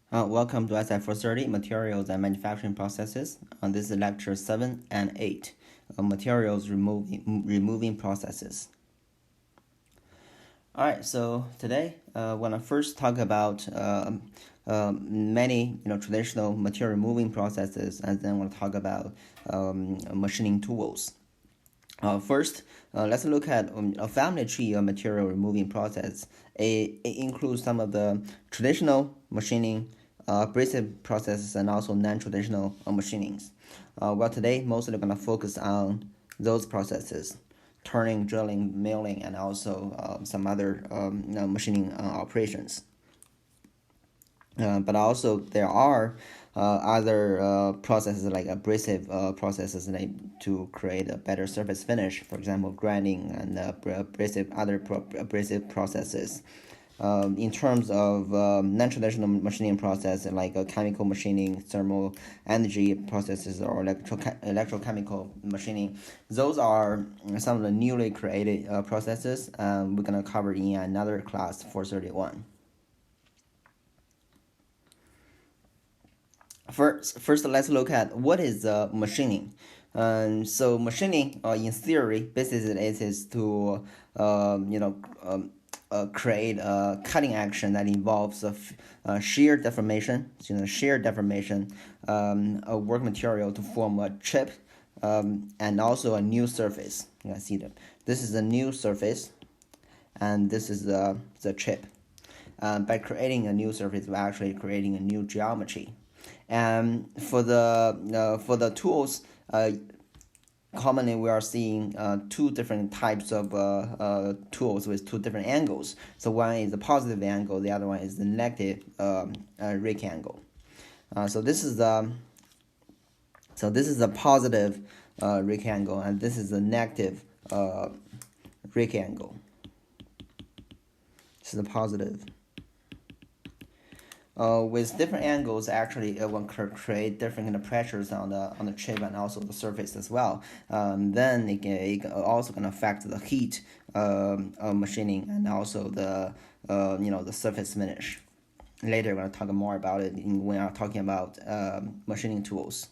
Welcome to ISAT430 Materials and Manufacturing Processes. This is lecture 7 and 8, Materials Removing Processes. Alright, so today when I first talk about many traditional material removing processes, and then we'll talk about machining tools. First, let's look at a family tree of material removing process. It includes some of the traditional machining, abrasive processes, and also non-traditional machinings. Well, today, mostly going to focus on those processes: turning, drilling, milling, and also some other machining operations. But also there are other processes like abrasive processes to create a better surface finish. For example, grinding and abrasive processes. In terms of non-traditional machining process like chemical machining, thermal energy processes, or electrochemical machining, those are some of the newly created processes we're going to cover in another class, 431. First, let's look at what is machining. So machining, in theory, basically it is to create a cutting action that involves shear deformation, of work material to form a chip, and also a new surface. You can see that this is a new surface, and this is the chip. By creating a new surface, we're actually creating a new geometry. And for the tools, commonly we are seeing two different types of tools with two different angles. So one is the positive angle, the other one is the negative rake angle. So this is the positive rake angle, and this is the negative rake angle. This is the positive. With different angles, actually, it will create different kind of pressures on the chip and also the surface as well. Then it also can affect the heat machining and also the surface finish. Later, we're going to talk more about it when we are talking about machining tools.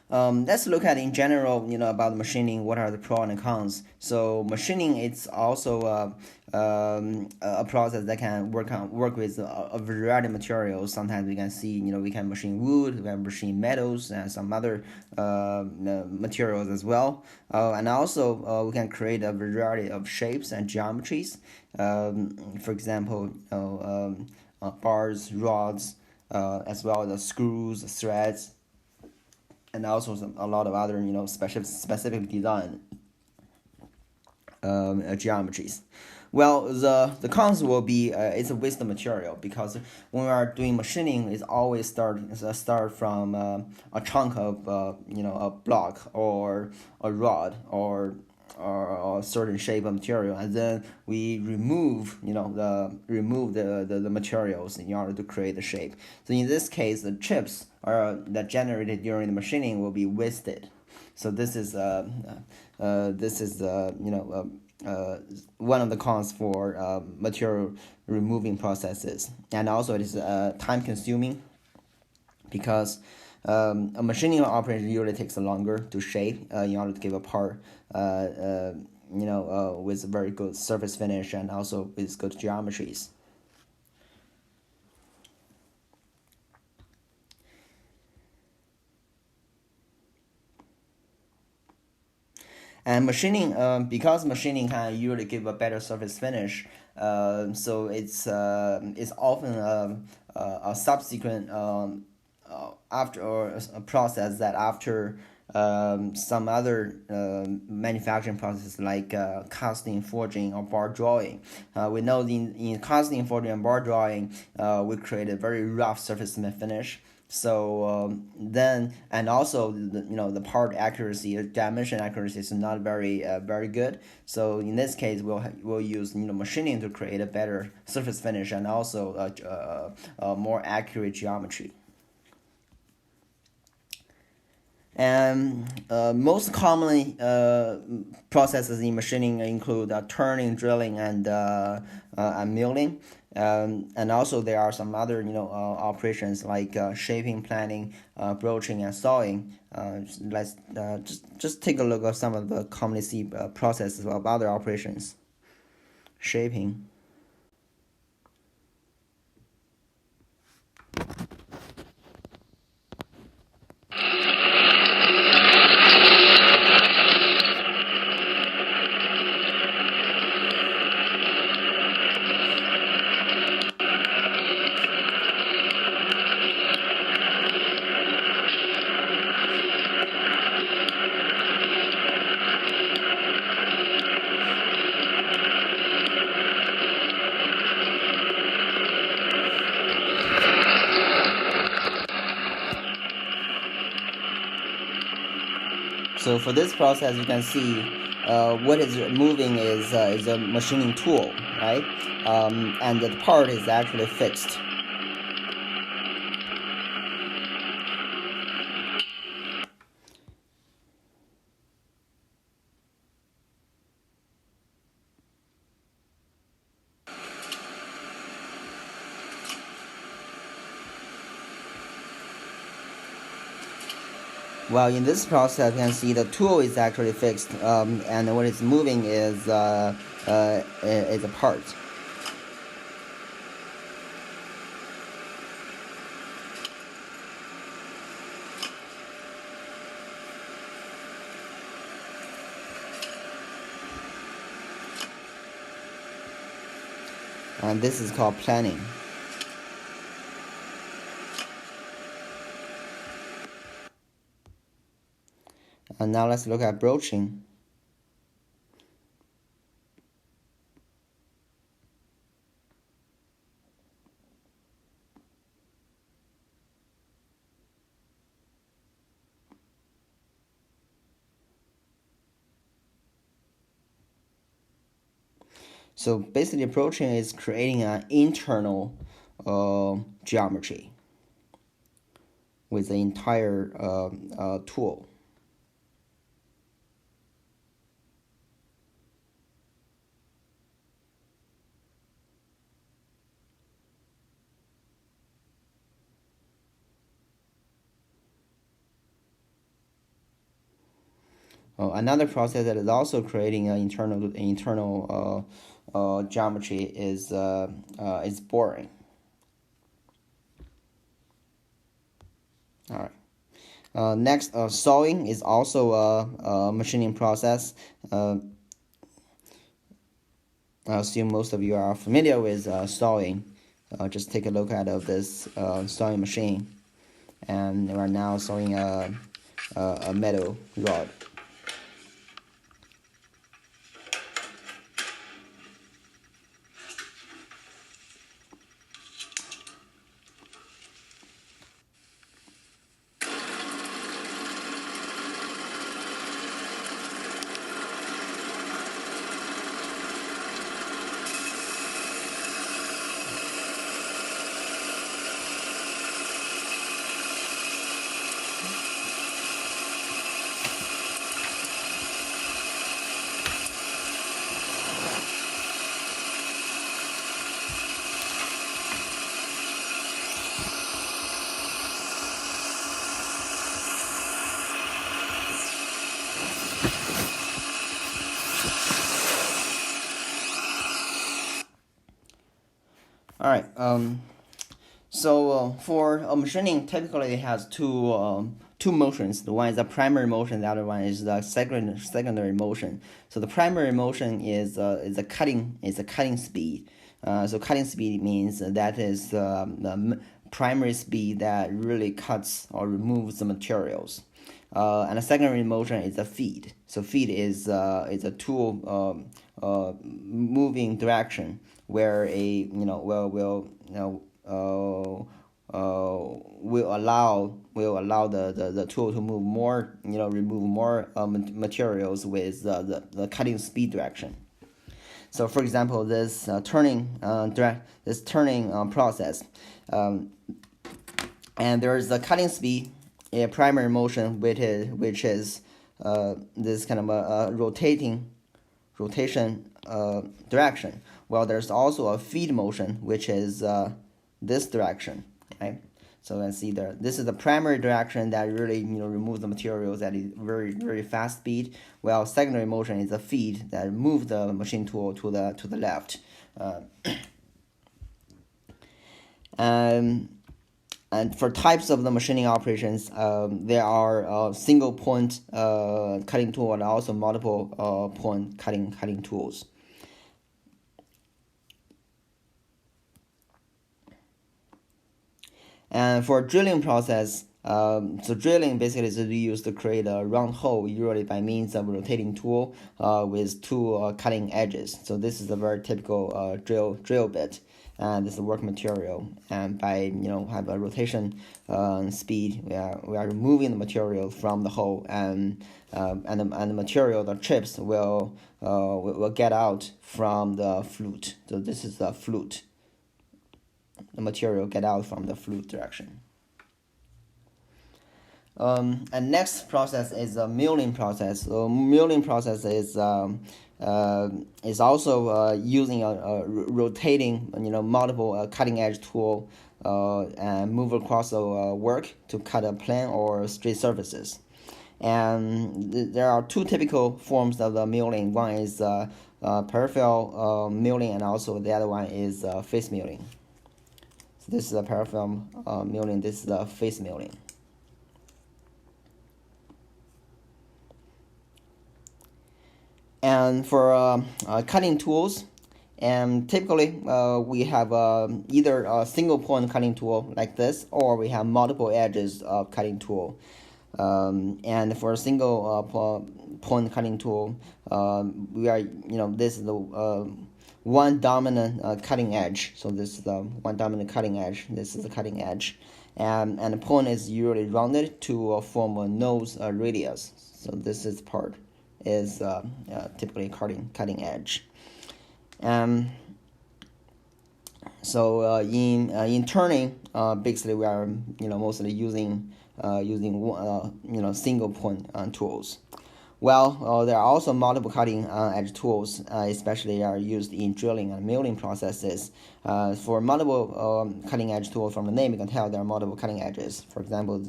Let's look at in general, about machining. What are the pros and cons? So machining, it's also a process that can work with a variety of materials. Sometimes we can see, we can machine wood, we can machine metals, and some other materials as well. And also we can create a variety of shapes and geometries. For example, bars, rods, as well as screws, threads, and also a lot of other specific design geometries. Well, the cons will be it's a waste of material, because when we are doing machining, it's always start from a chunk of a block or a rod or a certain shape of material, and then we remove the materials in order to create the shape. So in this case, the chips that generated during the machining will be wasted. So this is one of the cons for material removing processes, and also it is time consuming, because a machining operation usually takes longer to shape in order to give a part with very good surface finish and also with good geometries. And machining, because machining can usually give a better surface finish, so it's often a subsequent after, or a process that after some other manufacturing processes like casting, forging, or bar drawing. We know in casting, forging, and bar drawing, we create a very rough surface finish. So then, and also the part accuracy, dimension accuracy is not very good. So in this case, we'll use machining to create a better surface finish and also a more accurate geometry. And most commonly processes in machining include turning, drilling, and milling. And also there are some other operations like shaping, planing, broaching, and sawing. Let's just take a look at some of the commonly seen processes of other operations. Shaping. So for this process, you can see what is moving is a machining tool, right? And the part is actually fixed. Well, in this process, you can see the tool is actually fixed, and what is moving is a part. And this is called planing. And now let's look at broaching. So basically, broaching is creating an internal geometry with the entire tool. Another process that is also creating an internal geometry is boring. All right. Next, sawing is also a machining process. I assume most of you are familiar with sawing. Just take a look at this sawing machine, and we are now sawing a metal rod. All right. So for machining, typically it has two motions. The one is the primary motion. The other one is the secondary motion. So the primary motion is a cutting speed. So cutting speed means that is the primary speed that really cuts or removes the materials. And the secondary motion is a feed. So feed is a tool moving direction where will allow the tool to move more, remove more materials with the cutting speed direction. So for example, this turning process, and there is a cutting speed a primary motion, which is this kind of a rotation direction. Well, there's also a feed motion, which is this direction, right? So let's see there. This is the primary direction that really removes the materials at a very fast speed. Well, secondary motion is a feed that moves the machine tool to the left. And for types of the machining operations, there are single point cutting tool and also multiple point cutting tools. And for drilling process, so drilling basically is used to create a round hole, usually by means of a rotating tool with two cutting edges. So this is a very typical drill bit, and this is work material. And by have a rotation speed, we are removing the material from the hole, and the material, the chips will get out from the flute. So this is the flute. The material get out from the flute direction. And next process is the milling process. So milling process is also using a rotating multiple cutting edge tool and move across the work to cut a plane or straight surfaces. And there are two typical forms of the milling. One is peripheral milling, and also the other one is face milling. So this is the peripheral milling. This is the face milling. And for cutting tools, and typically we have either a single point cutting tool like this, or we have multiple edges of cutting tool. And for a single point cutting tool, we are this is the one dominant cutting edge. So this is the one dominant cutting edge. This is the cutting edge, and the point is usually rounded to form a nose radius. So this is part is typically cutting edge. So in turning, basically we are mostly using single point tools. Well, there are also multiple cutting edge tools, especially are used in drilling and milling processes. For multiple cutting edge tools, from the name you can tell there are multiple cutting edges. For example,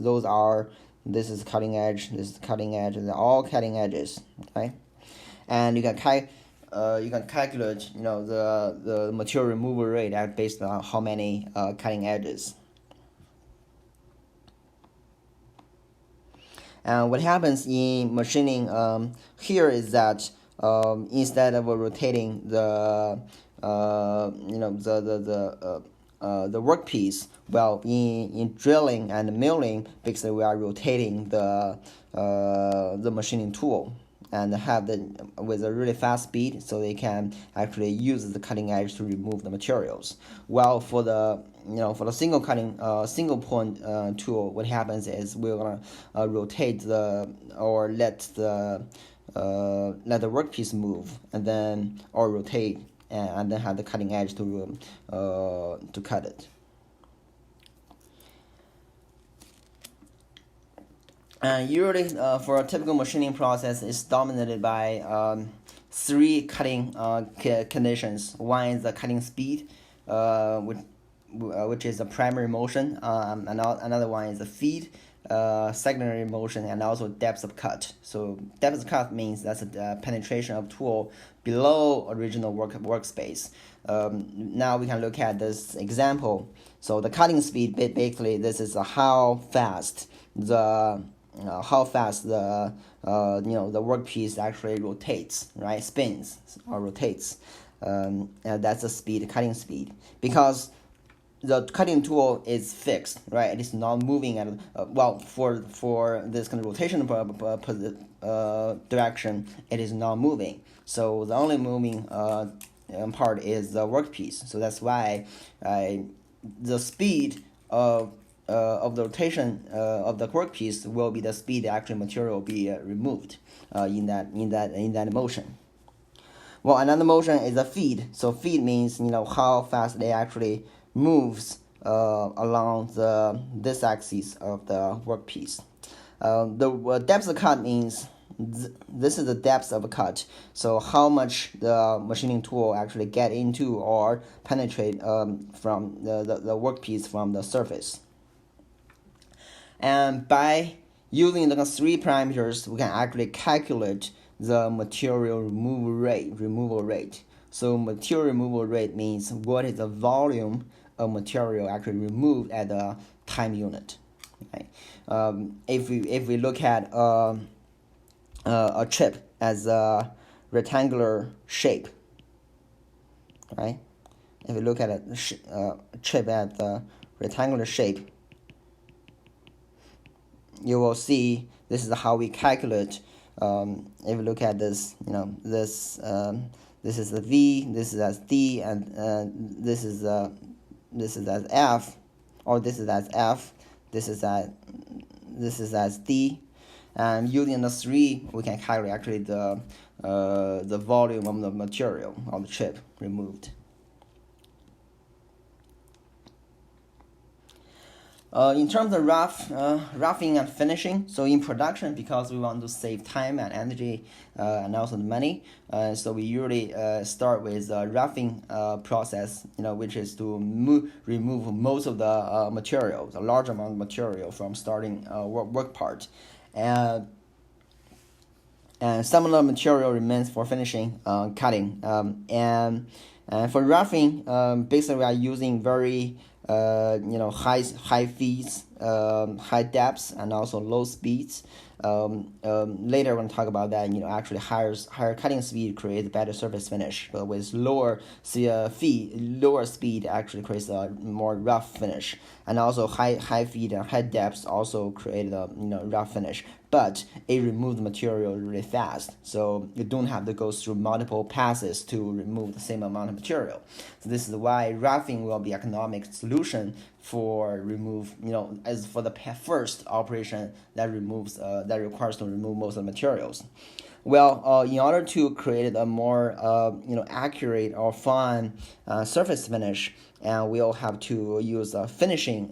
this is cutting edge, this is cutting edge, they're all cutting edges, okay? And you can calculate the material removal rate based on how many cutting edges. And what happens in machining here is that instead of rotating the workpiece, well, in drilling and milling, basically we are rotating the machining tool and have with a really fast speed, so they can actually use the cutting edge to remove the materials. Well, for the single point tool, what happens is we're gonna rotate let the workpiece move, and then rotate and then have the cutting edge to cut it. And usually, for a typical machining process, it's dominated by three cutting conditions. One is the cutting speed, which is the primary motion. Another one is the feed, secondary motion, and also depth of cut. So depth of cut means that's a penetration of tool below original workspace. Now we can look at this example. So the cutting speed, basically, this is how fast the workpiece actually rotates, right? Spins or rotates. That's the speed, cutting speed, because the cutting tool is fixed, right? It is not moving at for this kind of rotation direction, it is not moving. So the only moving part is the workpiece. So that's why the speed of the rotation of the workpiece will be the speed the actual material will be removed in that motion. Well, another motion is a feed. So feed means how fast it actually moves along this axis of the workpiece. The depth of cut means this is the depth of a cut. So how much the machining tool actually get into or penetrate from the workpiece from the surface. And by using the 3 parameters, we can actually calculate the material removal rate. So material removal rate means what is the volume of material actually removed at the time unit. Okay? If we look at a chip as a rectangular shape, right? If we look at a chip at the rectangular shape, you will see this is how we calculate. If you look at this, this is the V, this is as D, and this is as F, or this is as F, this is as D, and using the 3, we can calculate actually the volume of the material of the chip removed. In terms of roughing and finishing, so in production, because we want to save time and energy and also the money, so we usually start with the roughing process, which is to remove most of the material, the large amount of material from starting work part. And some of the material remains for finishing, cutting. And for roughing, basically we are using very high feeds, high depths, and also low speeds. Later we're going to talk about that. Actually higher cutting speed creates better surface finish, but with lower speed actually creates a more rough finish. And also high feed and high depths also create a rough finish, but it removes the material really fast, so you don't have to go through multiple passes to remove the same amount of material. So this is why roughing will be economic solution for as for the first operation that requires to remove most of the materials. Well, in order to create a more accurate or fine surface finish, and we'll have to use finishing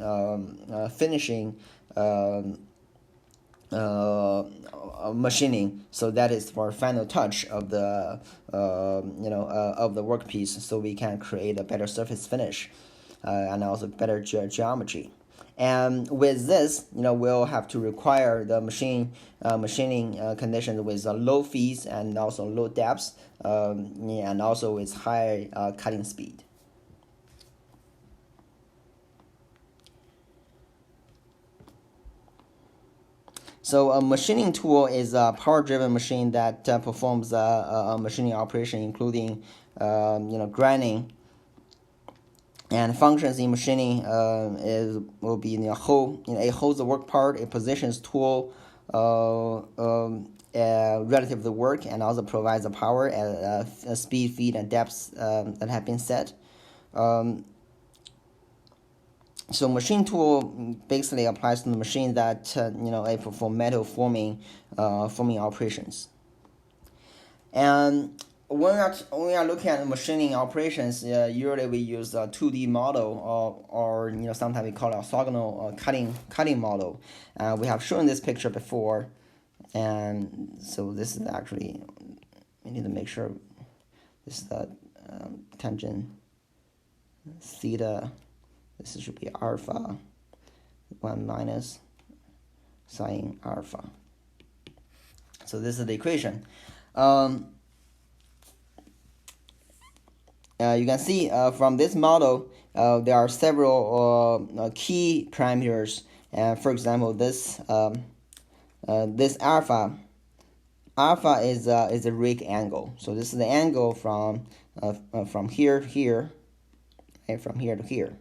machining. So that is for final touch of the of the workpiece, so we can create a better surface finish and also better geometry. And with this, we'll have to require the machining conditions with low feeds and also low depths, and also with high cutting speed. So a machining tool is a power-driven machine that performs a machining operation, including grinding. And functions in machining will be it holds the work part, it positions tool relative to the work, and also provides the power at speed, feed, and depths that have been set. So machine tool basically applies to the machine that perform metal forming operations. And when we are looking at machining operations, usually we use a 2D model, or sometimes we call it orthogonal cutting model. We have shown this picture before, and so this is actually, we need to make sure this is the tangent theta. This should be alpha 1 minus sine alpha. So this is the equation. You can see from this model, there are several key parameters. For example, this alpha is a rig angle. So this is the angle from here to here, and from here to here.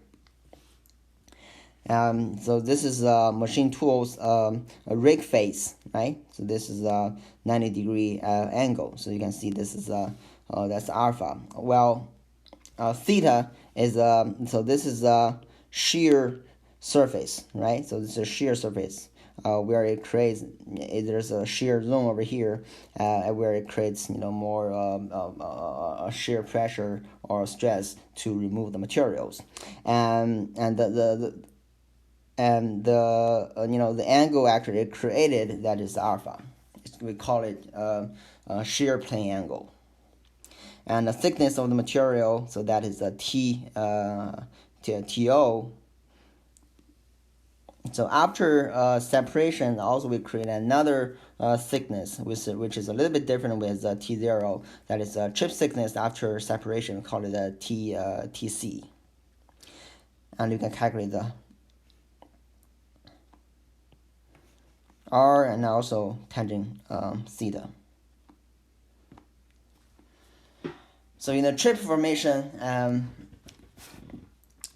So this is machine tools rig face, right? So this is a 90-degree angle. So you can see this is that's alpha. Well, theta is so this is a shear surface, right? So this is a shear surface where it creates there's a shear zone over here where it creates more shear pressure or stress to remove the materials, and and the angle actually created, that is alpha. We call it shear plane angle. And the thickness of the material, so that is a TO. So after separation, also we create another thickness, which is a little bit different with T0. That is chip thickness after separation. We call it a TC. And you can calculate the R and also tangent theta. So in the chip formation,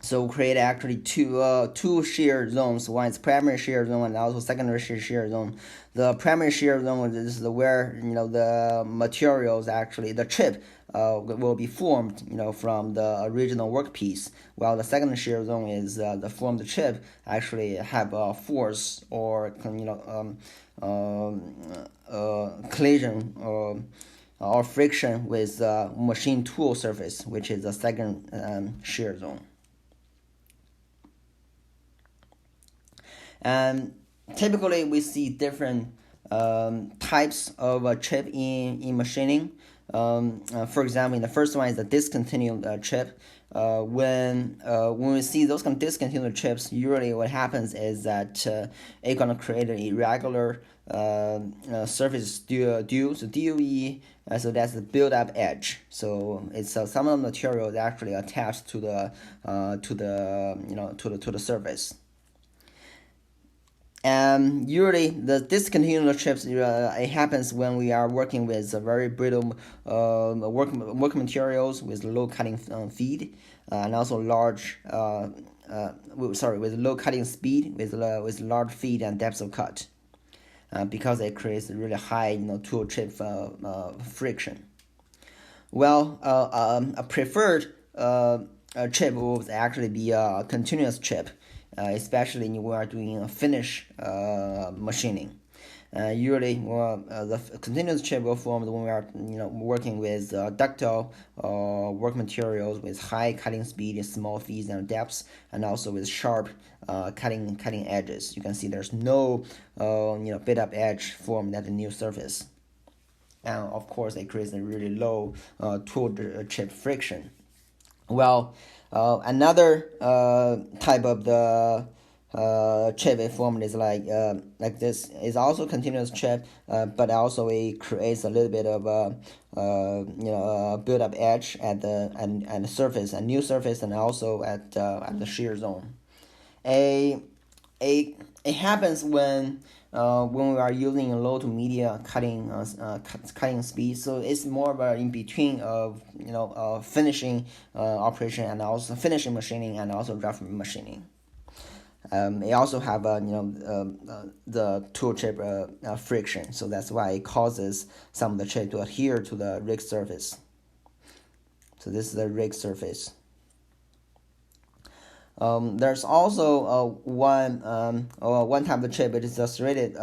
so we create actually two shear zones. One is primary shear zone and also secondary shear zone. The primary shear zone is where the materials, actually the chip will be formed from the original workpiece, while the secondary shear zone is the formed chip actually have a force or collision or friction with machine tool surface, which is the second shear zone. And typically we see different types of chip in machining. For example, in the first one is the discontinued chip. When we see those kind of discontinued chips, usually what happens is that it's gonna create an irregular surface due. So DOE, so that's the build-up edge. So it's some of the material is actually attached to the surface. And usually the discontinued chips, it happens when we are working with very brittle work materials with low cutting feed and also large with low cutting speed, with large feed and depth of cut, because it creates really high tool chip friction. Well, a preferred chip will actually be a continuous chip. Especially when we are doing finish machining. Usually, the continuous chip will form when we are working with ductile work materials with high cutting speed, small feeds and depths, and also with sharp cutting edges. You can see there's no bit up edge formed at the new surface, and of course it creates a really low tool chip friction. Well, another type of the chip formed is like this, is also continuous chip, but also it creates a little bit of a build up edge at the surface, a new surface, and also at the shear zone. It happens when we are using low to medium cutting speed, so it's more of a in between of finishing operation and also finishing machining and also rough machining. It also have the tool chip friction, so that's why it causes some of the chip to adhere to the rig surface. So this is the rig surface. There's also one type of chip. It is a threaded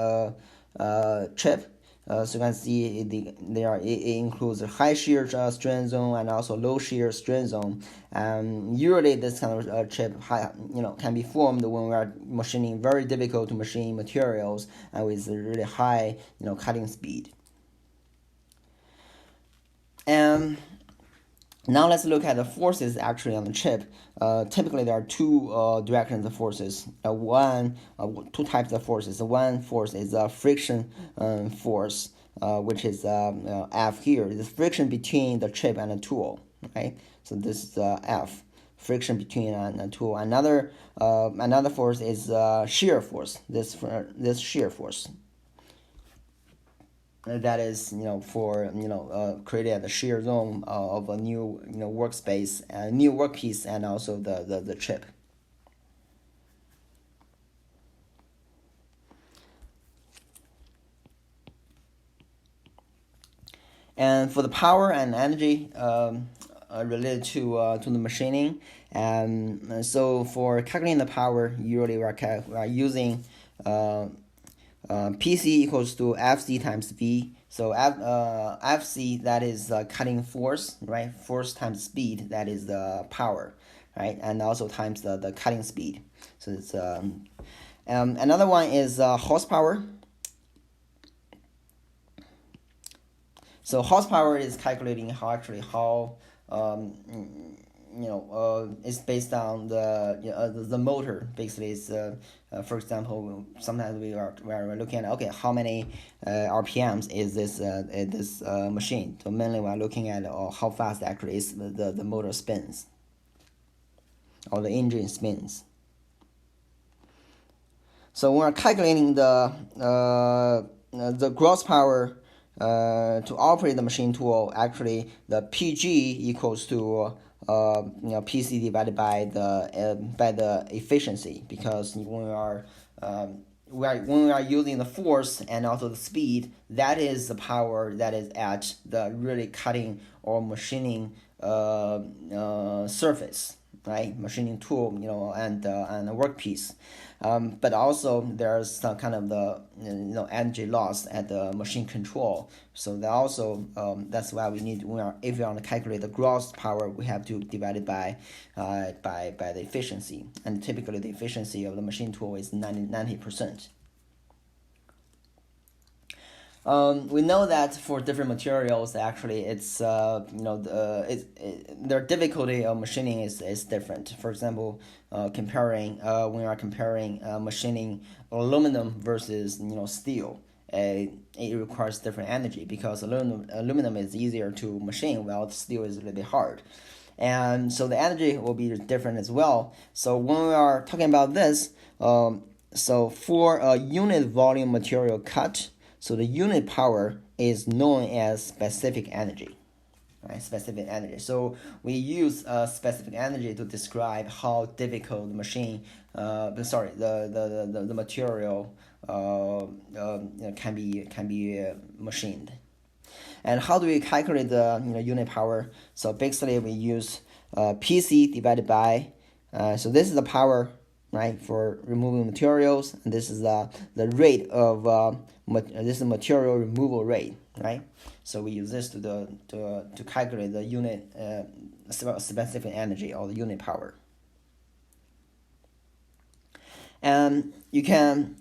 chip. So you can see it includes a high shear strain zone and also low shear strain zone. And usually this kind of chip can be formed when we are machining very difficult to machine materials and with really high cutting speed. And now let's look at the forces actually on the chip. Typically, there are two directions of forces. Two types of forces. One force is a friction force, which is F here. It's friction between the chip and the tool. Okay, so this is F, friction between a tool. Another force is shear force. This shear force. That is for creating the shear zone of a new workspace, a new workpiece, and also the chip. And for the power and energy related to the machining, and so for calculating the power, usually we are using PC equals to FC times V. So FC, that is the cutting force, right? Force times speed, that is the power, right? And also times the cutting speed. So it's another one is horsepower. So horsepower is calculating how it's based on the motor. Basically, it's for example, sometimes we are looking at, okay, how many RPMs is this machine. So mainly we're looking at how fast actually is the motor spins, or the engine spins. So when we're calculating the gross power to operate the machine tool, actually the PG equals to PC divided by the efficiency, because when we are using the force and also the speed, that is the power that is at the really cutting or machining surface, right? Machining tool, and a workpiece. But also there's some kind of the energy loss at the machine control. So that also that's why we need, if we want to calculate the gross power, we have to divide it by the efficiency. And typically the efficiency of the machine tool is 90%. We know that for different materials, actually, it's their difficulty of machining is different. For example, when we are comparing machining aluminum versus steel, it requires different energy, because aluminum is easier to machine, while steel is a little bit hard, and so the energy will be different as well. So when we are talking about this, so for a unit volume material cut, so the unit power is known as specific energy, right? Specific energy. So we use specific energy to describe how difficult the machine, the material can be machined. And how do we calculate the unit power? So basically we use PC divided by, so this is the power, right, for removing materials, and this is the rate of this is material removal rate, right? So we use this to calculate the unit specific energy, or the unit power. And you can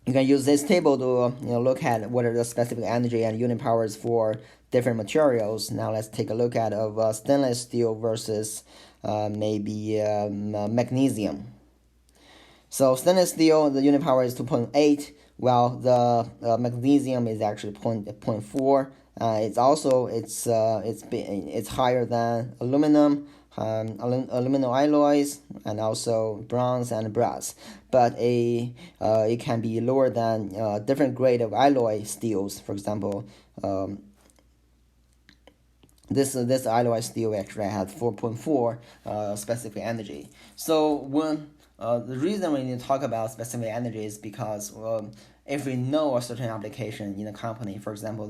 use this table to look at what are the specific energy and unit powers for different materials. Now let's take a look at stainless steel versus maybe magnesium. So stainless steel, the unit power is 2.8, while the magnesium is actually 0.4. It's higher than aluminum, aluminum alloys, and also bronze and brass, but it can be lower than different grade of alloy steels. For example, this alloy steel actually has 4.4 specific energy. So when the reason we need to talk about specific energy is because if we know a certain application in a company, for example,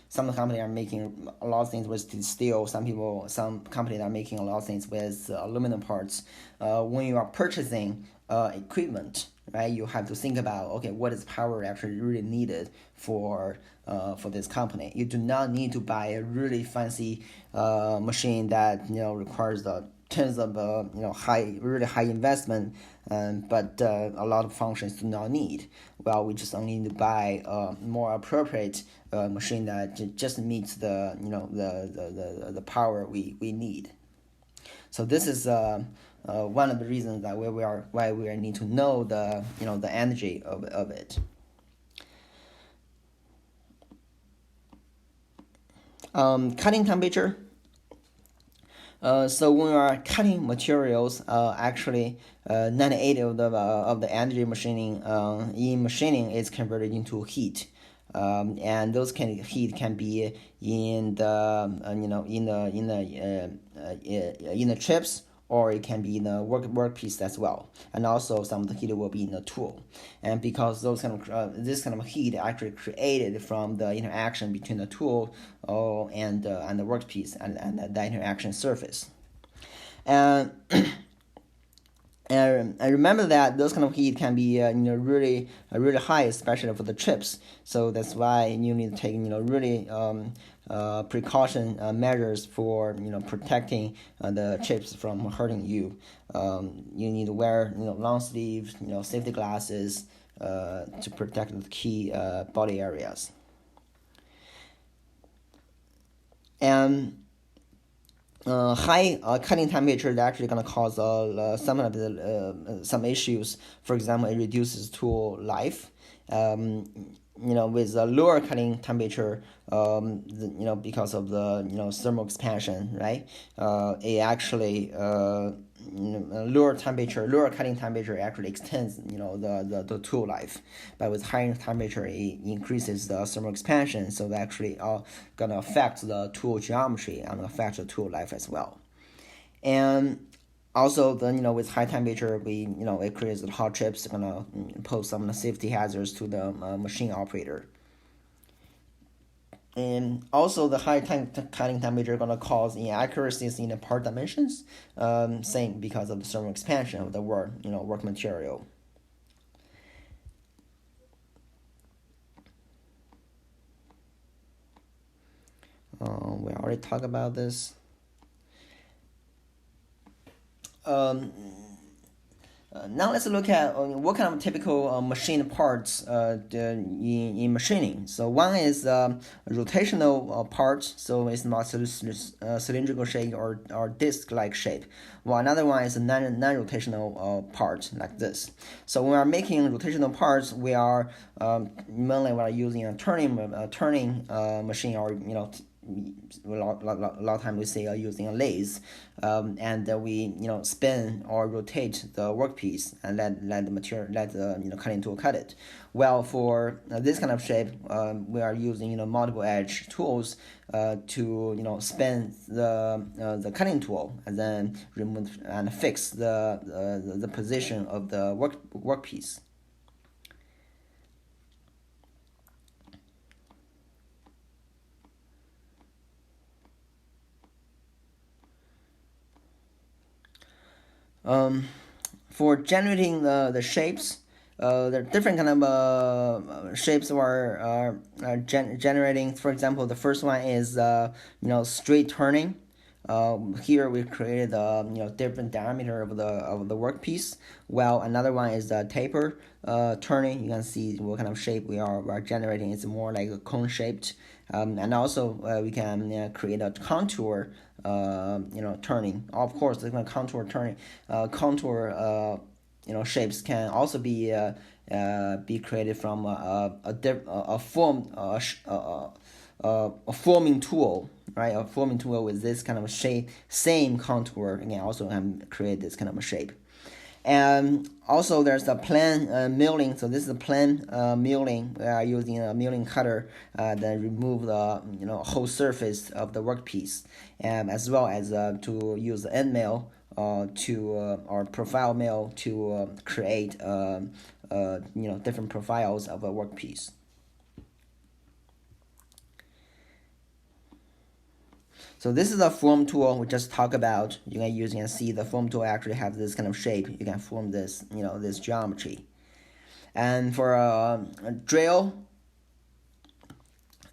some companies are making a lot of things with steel. Some companies are making a lot of things with aluminum parts. When you are purchasing equipment, right, you have to think about, okay, what is power actually really needed for this company. You do not need to buy a really fancy machine that requires the tons of really high investment, but a lot of functions do not need. Well, we just only need to buy a more appropriate machine that just meets the the power we need. So this is one of the reasons that why we need to know the the energy of it. Cutting temperature. So when we are cutting materials, actually 98 of the energy machining in machining is converted into heat, and those heat can be in the in the chips, or it can be in the workpiece as well, and also some of the heat will be in the tool. And because this kind of heat actually created from the interaction between the tool and the workpiece and the interaction surface. And And remember that those kind of heat can be really high, especially for the chips. So that's why you need to take really precaution measures for protecting the chips from hurting you. You need to wear long sleeves, safety glasses to protect the key body areas. And high cutting temperature is actually going to cause some issues. For example, it reduces tool life. With a lower cutting temperature, because of the thermal expansion, right? It actually lower cutting temperature actually extends the tool life, but with higher temperature it increases the thermal expansion, so that actually gonna affect the tool geometry and affect the tool life as well. And also, with high temperature, it creates the hot chips, gonna pose some safety hazards to the machine operator. And also, the high cutting temperature gonna cause inaccuracies in the part dimensions, same because of the thermal expansion of the work material. We already talked about this. Now let's look at what kind of typical machine parts in machining. So one is rotational part, so it's not cylindrical shape or disc-like shape. While another one is a non-rotational part like this. So when we're making rotational parts, we are mainly using a turning machine, or a lot of time we say using a lathe, and we spin or rotate the workpiece and let the cutting tool cut it. Well, for this kind of shape, we are using multiple edge tools to spin the cutting tool and then remove and fix the position of the workpiece. For generating the shapes, there are different kind of shapes are generating. For example, the first one is straight turning. Here we created different diameter of the workpiece. While another one is the taper turning. You can see what kind of shape we are generating. It's more like a cone shaped. And also we can create a contour turning. Of course, the contour turning shapes can also be created from a forming tool, right? A forming tool with this kind of shape, same contour, again, also can create this kind of a shape. And also there's the plane milling. So this is a plane milling. We are using a milling cutter that remove the whole surface of the workpiece, and as well as to use the end mill or profile mill to create different profiles of a workpiece. So this is a form tool we just talked about. You can see the form tool actually have this kind of shape. You can form this this geometry. And for a drill,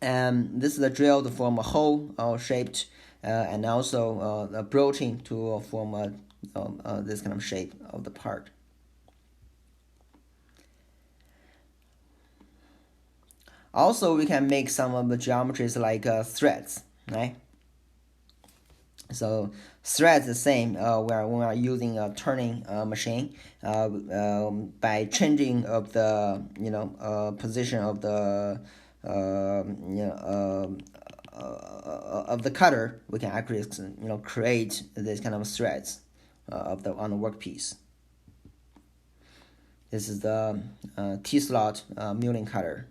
this is a drill to form a hole shaped, and also a broaching to form this kind of shape of the part. Also, we can make some of the geometries like threads, right? So threads the same. When we are using a turning machine, by changing of the position of the of the cutter, we can actually create this kind of threads on the workpiece. This is the T-slot milling cutter.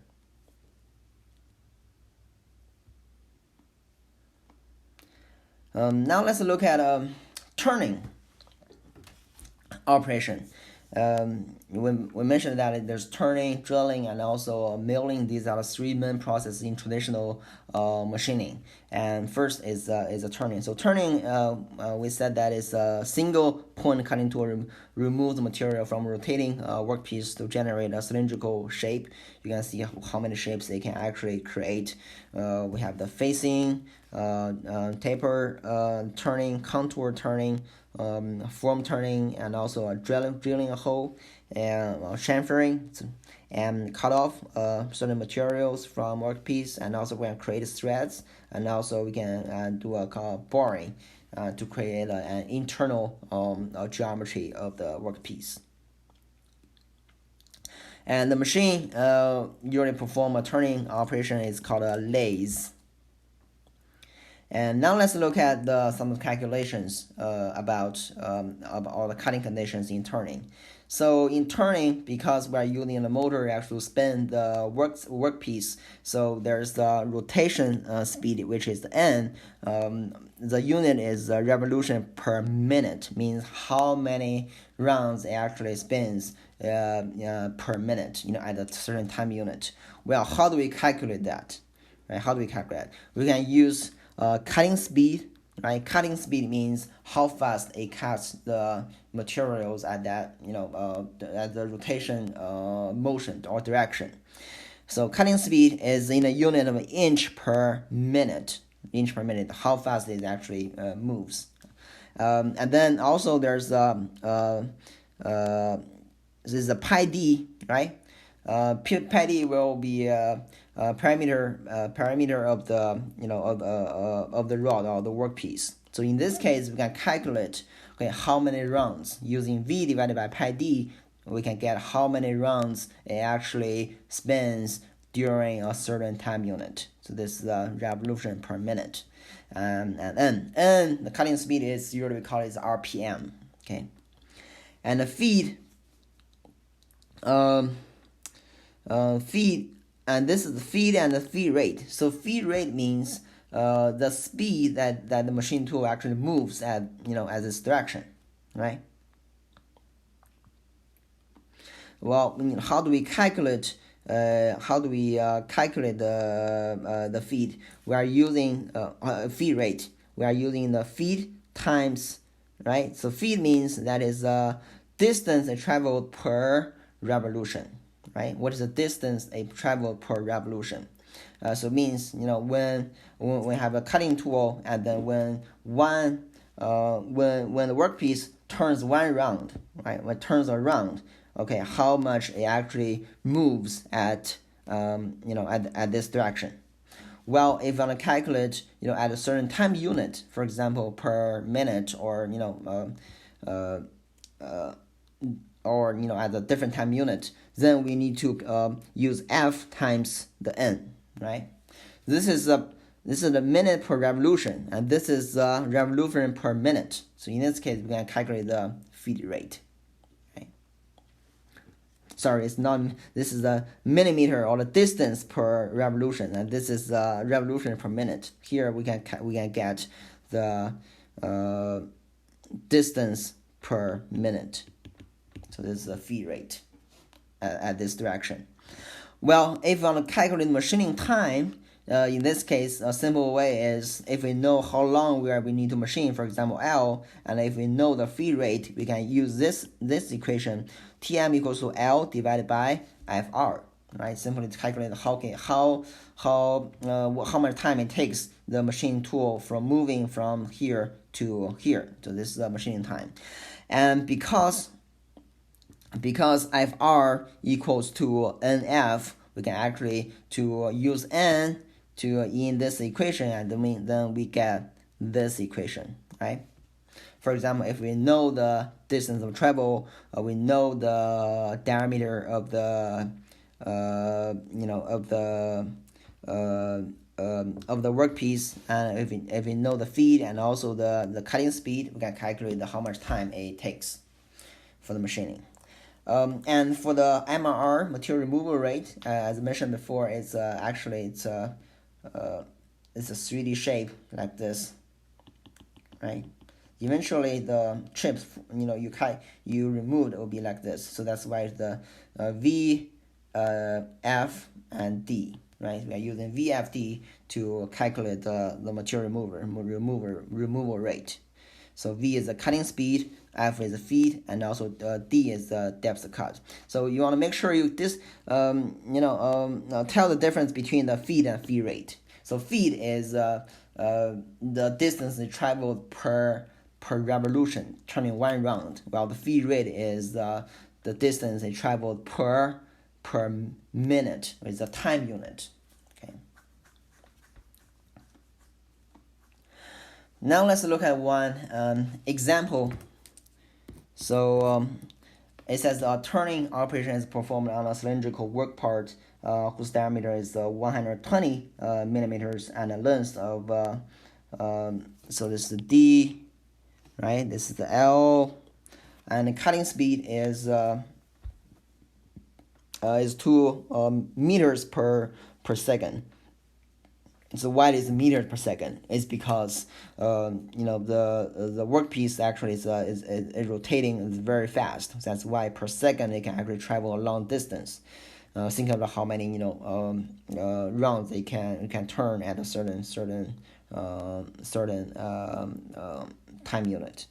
Now let's look at turning operation. We mentioned that there's turning, drilling, and also milling. These are the three main processes in traditional machining. And first is a turning. So turning, we said that is a single point cutting tool remove the material from rotating workpiece to generate a cylindrical shape. You can see how many shapes they can actually create. We have the facing, taper turning, contour turning, form turning, and also drilling a hole, and chamfering, and cut off certain materials from workpiece, and also we can create threads, and also we can do a boring to create an internal geometry of the workpiece. And the machine usually perform a turning operation is called a lathe. And now let's look at some calculations about all the cutting conditions in turning. So in turning, because we're using the motor actually to spin the workpiece, so there's the rotation speed, which is the N. The unit is revolution per minute, means how many rounds it actually spins per minute, at a certain time unit. Well, how do we calculate that? Right? How do we calculate? We can use cutting speed, right? Cutting speed means how fast it cuts the materials at that, at the rotation motion or direction. So cutting speed is in a unit of inch per minute. Inch per minute, how fast it actually moves. And then also there's this is a pi d, right? Pi d will be parameter of the of the rod or the workpiece. So in this case, we can calculate how many rounds using V divided by pi d. We can get how many rounds it actually spins during a certain time unit. So this is the revolution per minute. And the cutting speed is usually we call it RPM. Okay, and the feed. Feed, and this is the feed and the feed rate. So feed rate means the speed that the machine tool actually moves at as its direction, right? Well, how do we calculate? Calculate the feed? We are using feed rate. We are using the feed times, right? So feed means that is distance traveled per revolution. Right? What is the distance it traveled per revolution? So it means when we have a cutting tool, and then when the workpiece turns one round, right? When it turns around, okay, how much it actually moves at at this direction. Well, if you want to calculate at a certain time unit, for example per minute, or at a different time unit, then we need to use F times the N, right? This is the minute per revolution, and this is the revolution per minute. So in this case, we can calculate the feed rate. Okay. Sorry, it's not. This is the millimeter or the distance per revolution, and this is the revolution per minute. Here we can get the distance per minute. So this is the feed rate at this direction. Well, if you want to calculate machining time, in this case, a simple way is if we know how long we need to machine, for example, L, and if we know the feed rate, we can use this equation, Tm equals to L divided by Fr, right? Simply to calculate how much time it takes the machine tool from moving from here to here. So this is the machining time, and because Fr equals to NF, we can actually to use N to in this equation, and then we get this equation, right? For example, if we know the distance of travel, we know the diameter of the of the workpiece, and if we know the feed and also the cutting speed, we can calculate how much time it takes for the machining. And for the MRR, material removal rate, as I mentioned before, it's actually it's a 3D shape like this, right? Eventually, the chips you removed will be like this. So that's why it's the V, F, and D. right? We are using VFD to calculate the material removal rate. So V is the cutting speed, F is the feed, and also D is the depth cut. So you want to make sure you tell the difference between the feed and feed rate. So feed is the distance they traveled per revolution, turning one round, while the feed rate is the distance they traveled per minute. It's a time unit. Okay. Now let's look at one example. So it says the turning operation is performed on a cylindrical work part whose diameter is 120 millimeters and a length of so this is the D, right? This is the L, and the cutting speed is 2 meters per second. So why is meters per second? It's because the workpiece actually is rotating very fast. That's why per second it can actually travel a long distance. Think about how many rounds they can turn at a certain time unit.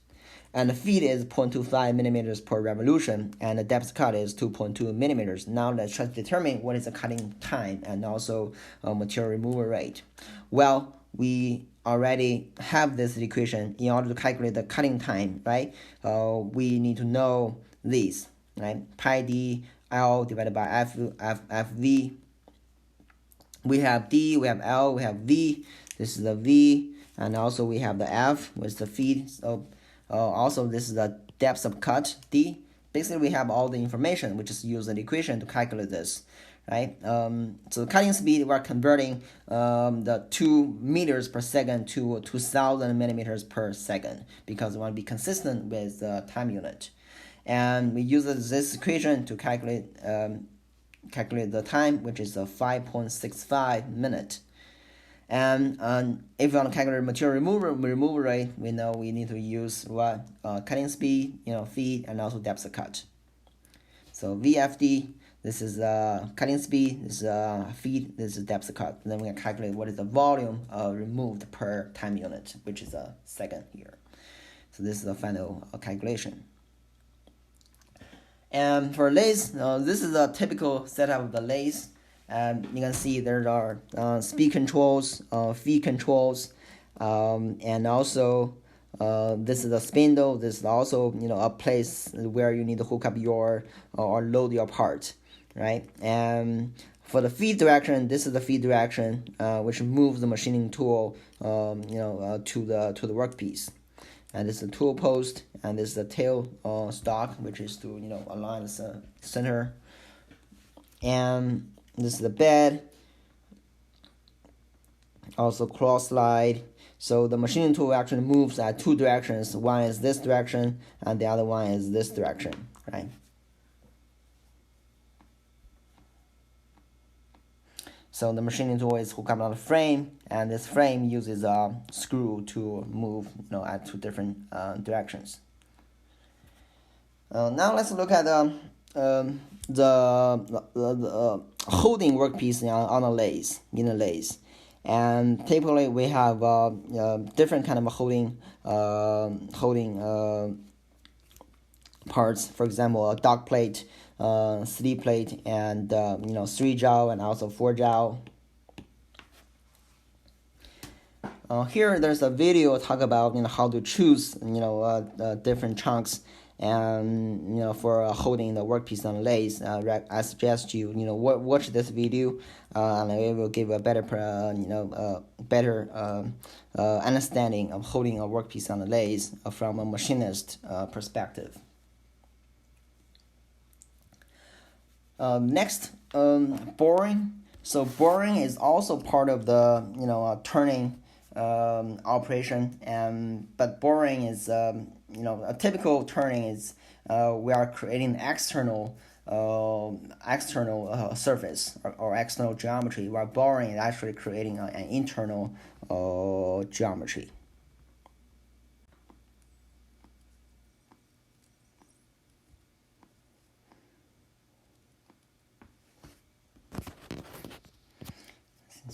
And the feed is 0.25 millimeters per revolution, and the depth cut is 2.2 millimeters. Now let's try to determine what is the cutting time and also material removal rate. Well, we already have this equation. In order to calculate the cutting time, right? We need to know these, right? Pi d L divided by FV. We have D, we have L, we have V. This is the V, and also we have the F, which is the feed. So also this is the depth of cut, D. Basically, we have all the information. We just use an equation to calculate this, right? So the cutting speed, we're converting the 2 meters per second to 2,000 millimeters per second because we want to be consistent with the time unit. And we use this equation to calculate the time, which is 5.65 minutes. And if you want to calculate material removal rate, we know we need to use what cutting speed, feed, and also depth of cut. So VFD, this is cutting speed, this is feed, this is depth of cut. And then we can calculate what is the volume removed per time unit, which is a second here. So this is the final calculation. And for lathe, this is a typical setup of the lathe. And you can see there are speed controls, feed controls, and also this is a spindle. This is also a place where you need to hook up your or load your part, right? And for the feed direction, this is the feed direction which moves the machining tool to the workpiece. And this is the tool post, and this is the tail stock, which is to align the center. And this is the bed, also cross slide. So the machining tool actually moves at 2 directions. One is this direction, and the other one is this direction, right? So the machining tool is hooked up on the frame, and this frame uses a screw to move, at 2 different directions. Now let's look at the holding workpiece on a lathe, in a lathe. And typically we have different kind of holding parts. For example, a dock plate, sleeve plate, and 3 jowl and also 4 jowl. Here there's a video talk about how to choose different chunks and for holding the workpiece on the lathe. I suggest you watch this video and it will give a better understanding of holding a workpiece on the lathe from a machinist perspective. Next, boring. So boring is also part of the turning operation, but boring is a typical turning is we are creating external surface or external geometry, while boring is actually creating an internal geometry.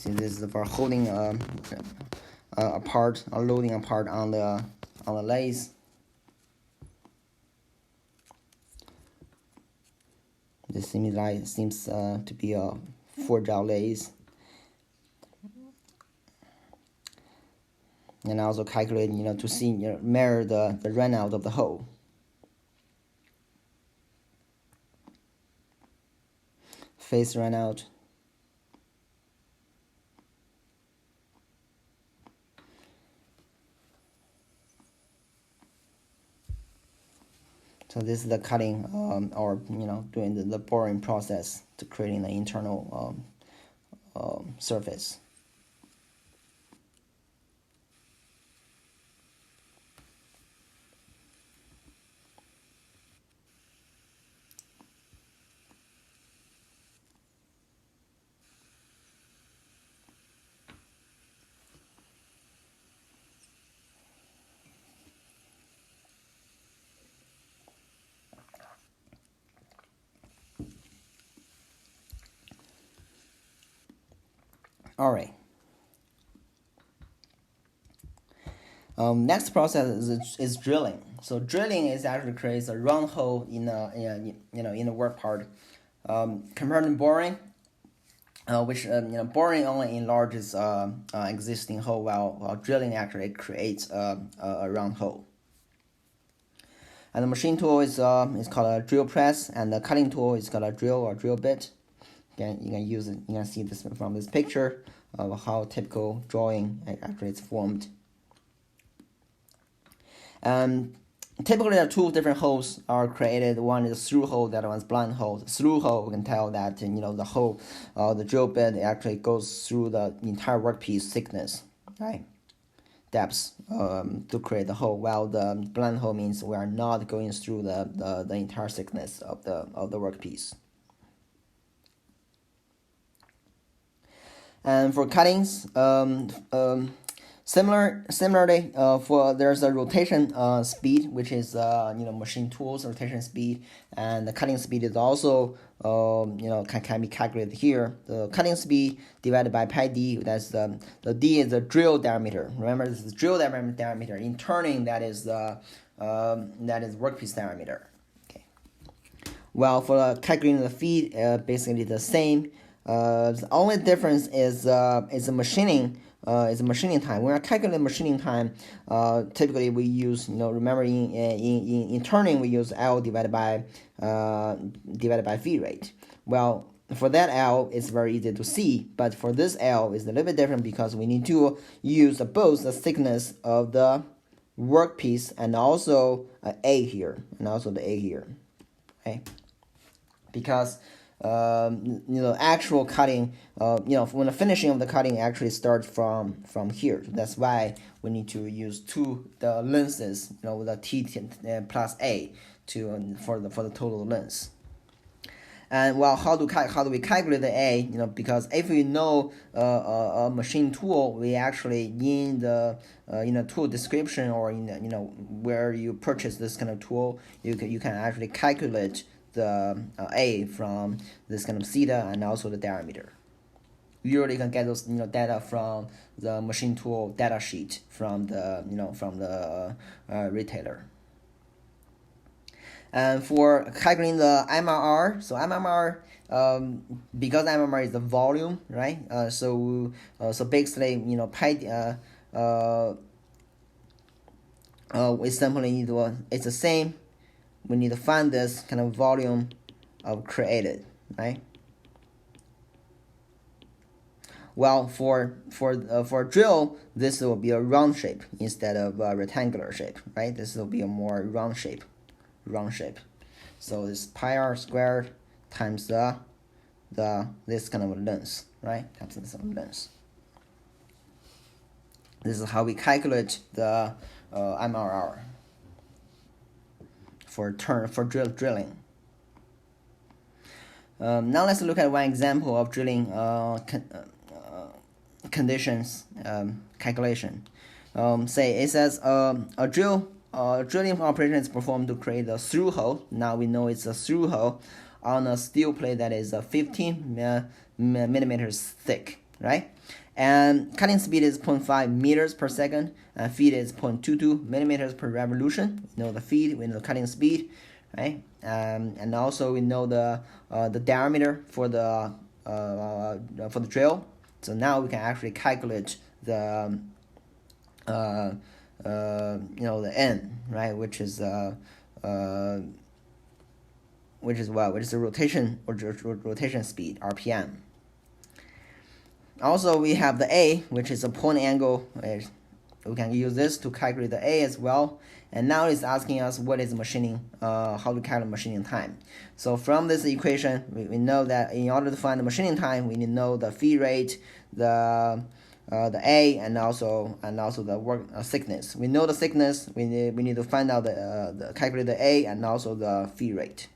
See, this is for holding a part or loading a part on the lathe. This seems to be a 4-jaw lathe. And also calculate, to see, measure the run out of the hole. Face run out. So this is the cutting, or doing the boring process to creating the internal surface. All right. Next process is drilling. So drilling is actually creates a round hole in the work part. Compared to boring, which boring only enlarges existing hole, while drilling actually creates a round hole. And the machine tool is called a drill press, and the cutting tool is called a drill or drill bit. Again, you can use it. You can see this from this picture of how typical drawing actually is formed. Typically, there are two different holes are created. One is a through hole, the other one is blind hole. The through hole, we can tell that the hole, the drill bit actually goes through the entire workpiece thickness, right? Depths to create the hole, while the blind hole means we are not going through the entire thickness of the workpiece. And for cuttings, similarly, for there's a rotation speed, which is machine tools rotation speed, and the cutting speed is also can be calculated here. The cutting speed divided by pi d. That's the d is the drill diameter. Remember, this is drill diameter. In turning, that is workpiece diameter. Okay. Well, for calculating the feed, basically the same. The only difference is the machining. Is machining time. When we calculate machining time, typically we use remember in turning we use L divided by feed rate. Well, for that L it's very easy to see, but for this L is a little bit different because we need to use both the thickness of the workpiece and also A here and also the A here, okay? Because actual cutting, when the finishing of the cutting actually starts from here. That's why we need to use the lenses, with a T plus A for the total length. And well, how do we calculate the A? Because if we know a machine tool, we actually in the tool description or in where you purchase this kind of tool, you can actually calculate the A from this kind of theta and also the diameter. Usually you can get those data from the machine tool data sheet from the retailer. And for calculating the MRR, so MRR, because MRR is the volume, right? So basically pi we simply need to, it's the same. We need to find this kind of volume of created, right? Well, for drill, this will be a round shape instead of a rectangular shape, right? This will be a more round shape. So it's pi r squared times this kind of length, right? Times this length. This is how we calculate the MRR. For drilling. Now let's look at one example of drilling conditions calculation. Say it says a drilling operation is performed to create a through hole. Now we know it's a through hole on a steel plate that is 15 millimeters thick. right? And cutting speed is 0.5 meters per second, and feed is 0.22 millimeters per revolution. We know the feed, we know the cutting speed, right? And also we know the diameter for the drill. So now we can actually calculate the the n, right? Which is the rotation or rotation speed, RPM. Also, we have the A, which is a point angle. We can use this to calculate the A as well. And now it's asking us what is machining, how to calculate machining time. So from this equation, we know that in order to find the machining time, we need to know the feed rate, the A, and also the work thickness. We know the thickness. We need to find out the calculate the A and also the feed rate.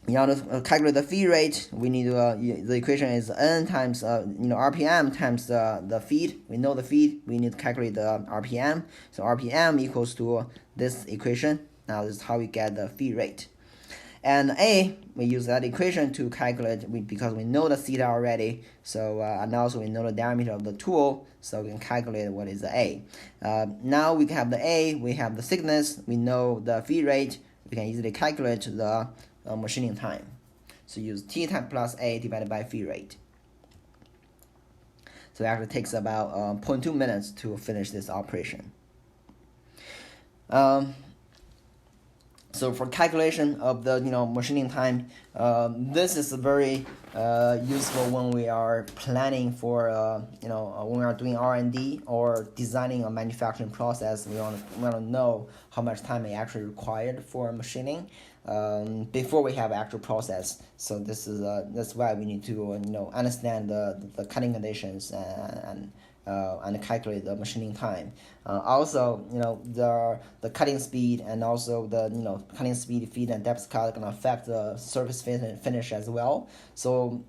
In order to calculate the feed rate, we need to the equation is n times RPM times the feed. We know the feed. We need to calculate the RPM. So RPM equals to this equation. Now this is how we get the feed rate. And A, we use that equation to calculate because we know the theta already. So and also we know the diameter of the tool, so we can calculate what is the A. Now we have the A. We have the thickness. We know the feed rate. We can easily calculate the machining time. So use T time plus A divided by feed rate. So it actually takes about 0.2 minutes to finish this operation. So for calculation of the machining time, this is very useful when we are planning for when we are doing R&D or designing a manufacturing process. We want to know how much time is actually required for machining before we have actual process. So this is that's why we need to understand the cutting conditions and calculate the machining time. Also, the cutting speed and also the cutting speed, feed, and depth cut can affect the surface finish as well. So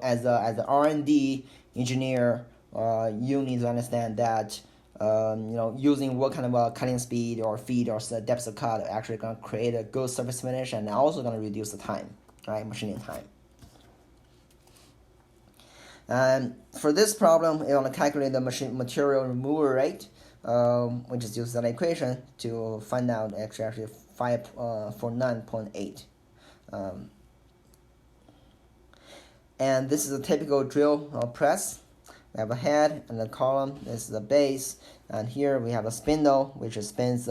as a R&D engineer, you need to understand that using what kind of a cutting speed or feed or depth of cut actually going to create a good surface finish and also going to reduce the time, right, machining time. And for this problem, you want to calculate the material removal rate, which is use that equation to find out actually 549.8. And this is a typical drill press. We have a head and a column. This is the base, and here we have a spindle, which spins,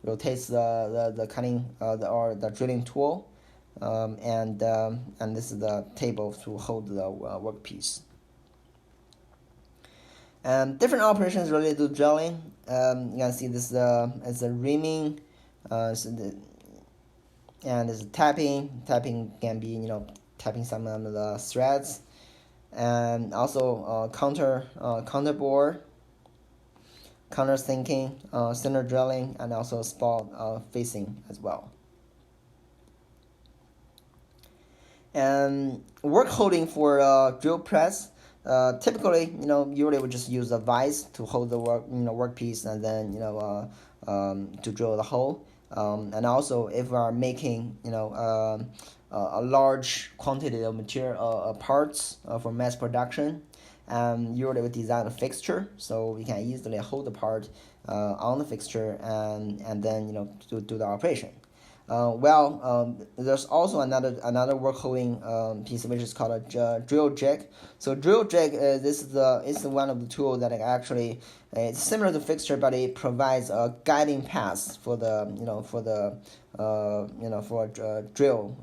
rotates the cutting or the drilling tool. And this is the table to hold the workpiece. Different operations related to drilling. You can see this is a reaming, and this is tapping. Tapping can be tapping some of the threads, and also counter bore, counter sinking, center drilling, and also spot facing as well. And work holding for drill press, typically usually we just use a vise to hold the workpiece and then to drill the hole. And also if we are making a large quantity of material parts for mass production, usually we design a fixture so we can easily hold the part on the fixture and then do the operation. There's also another work holding piece which is called a drill jig. So drill jig is one of the tools that actually it's similar to fixture, but it provides a guiding path for the drill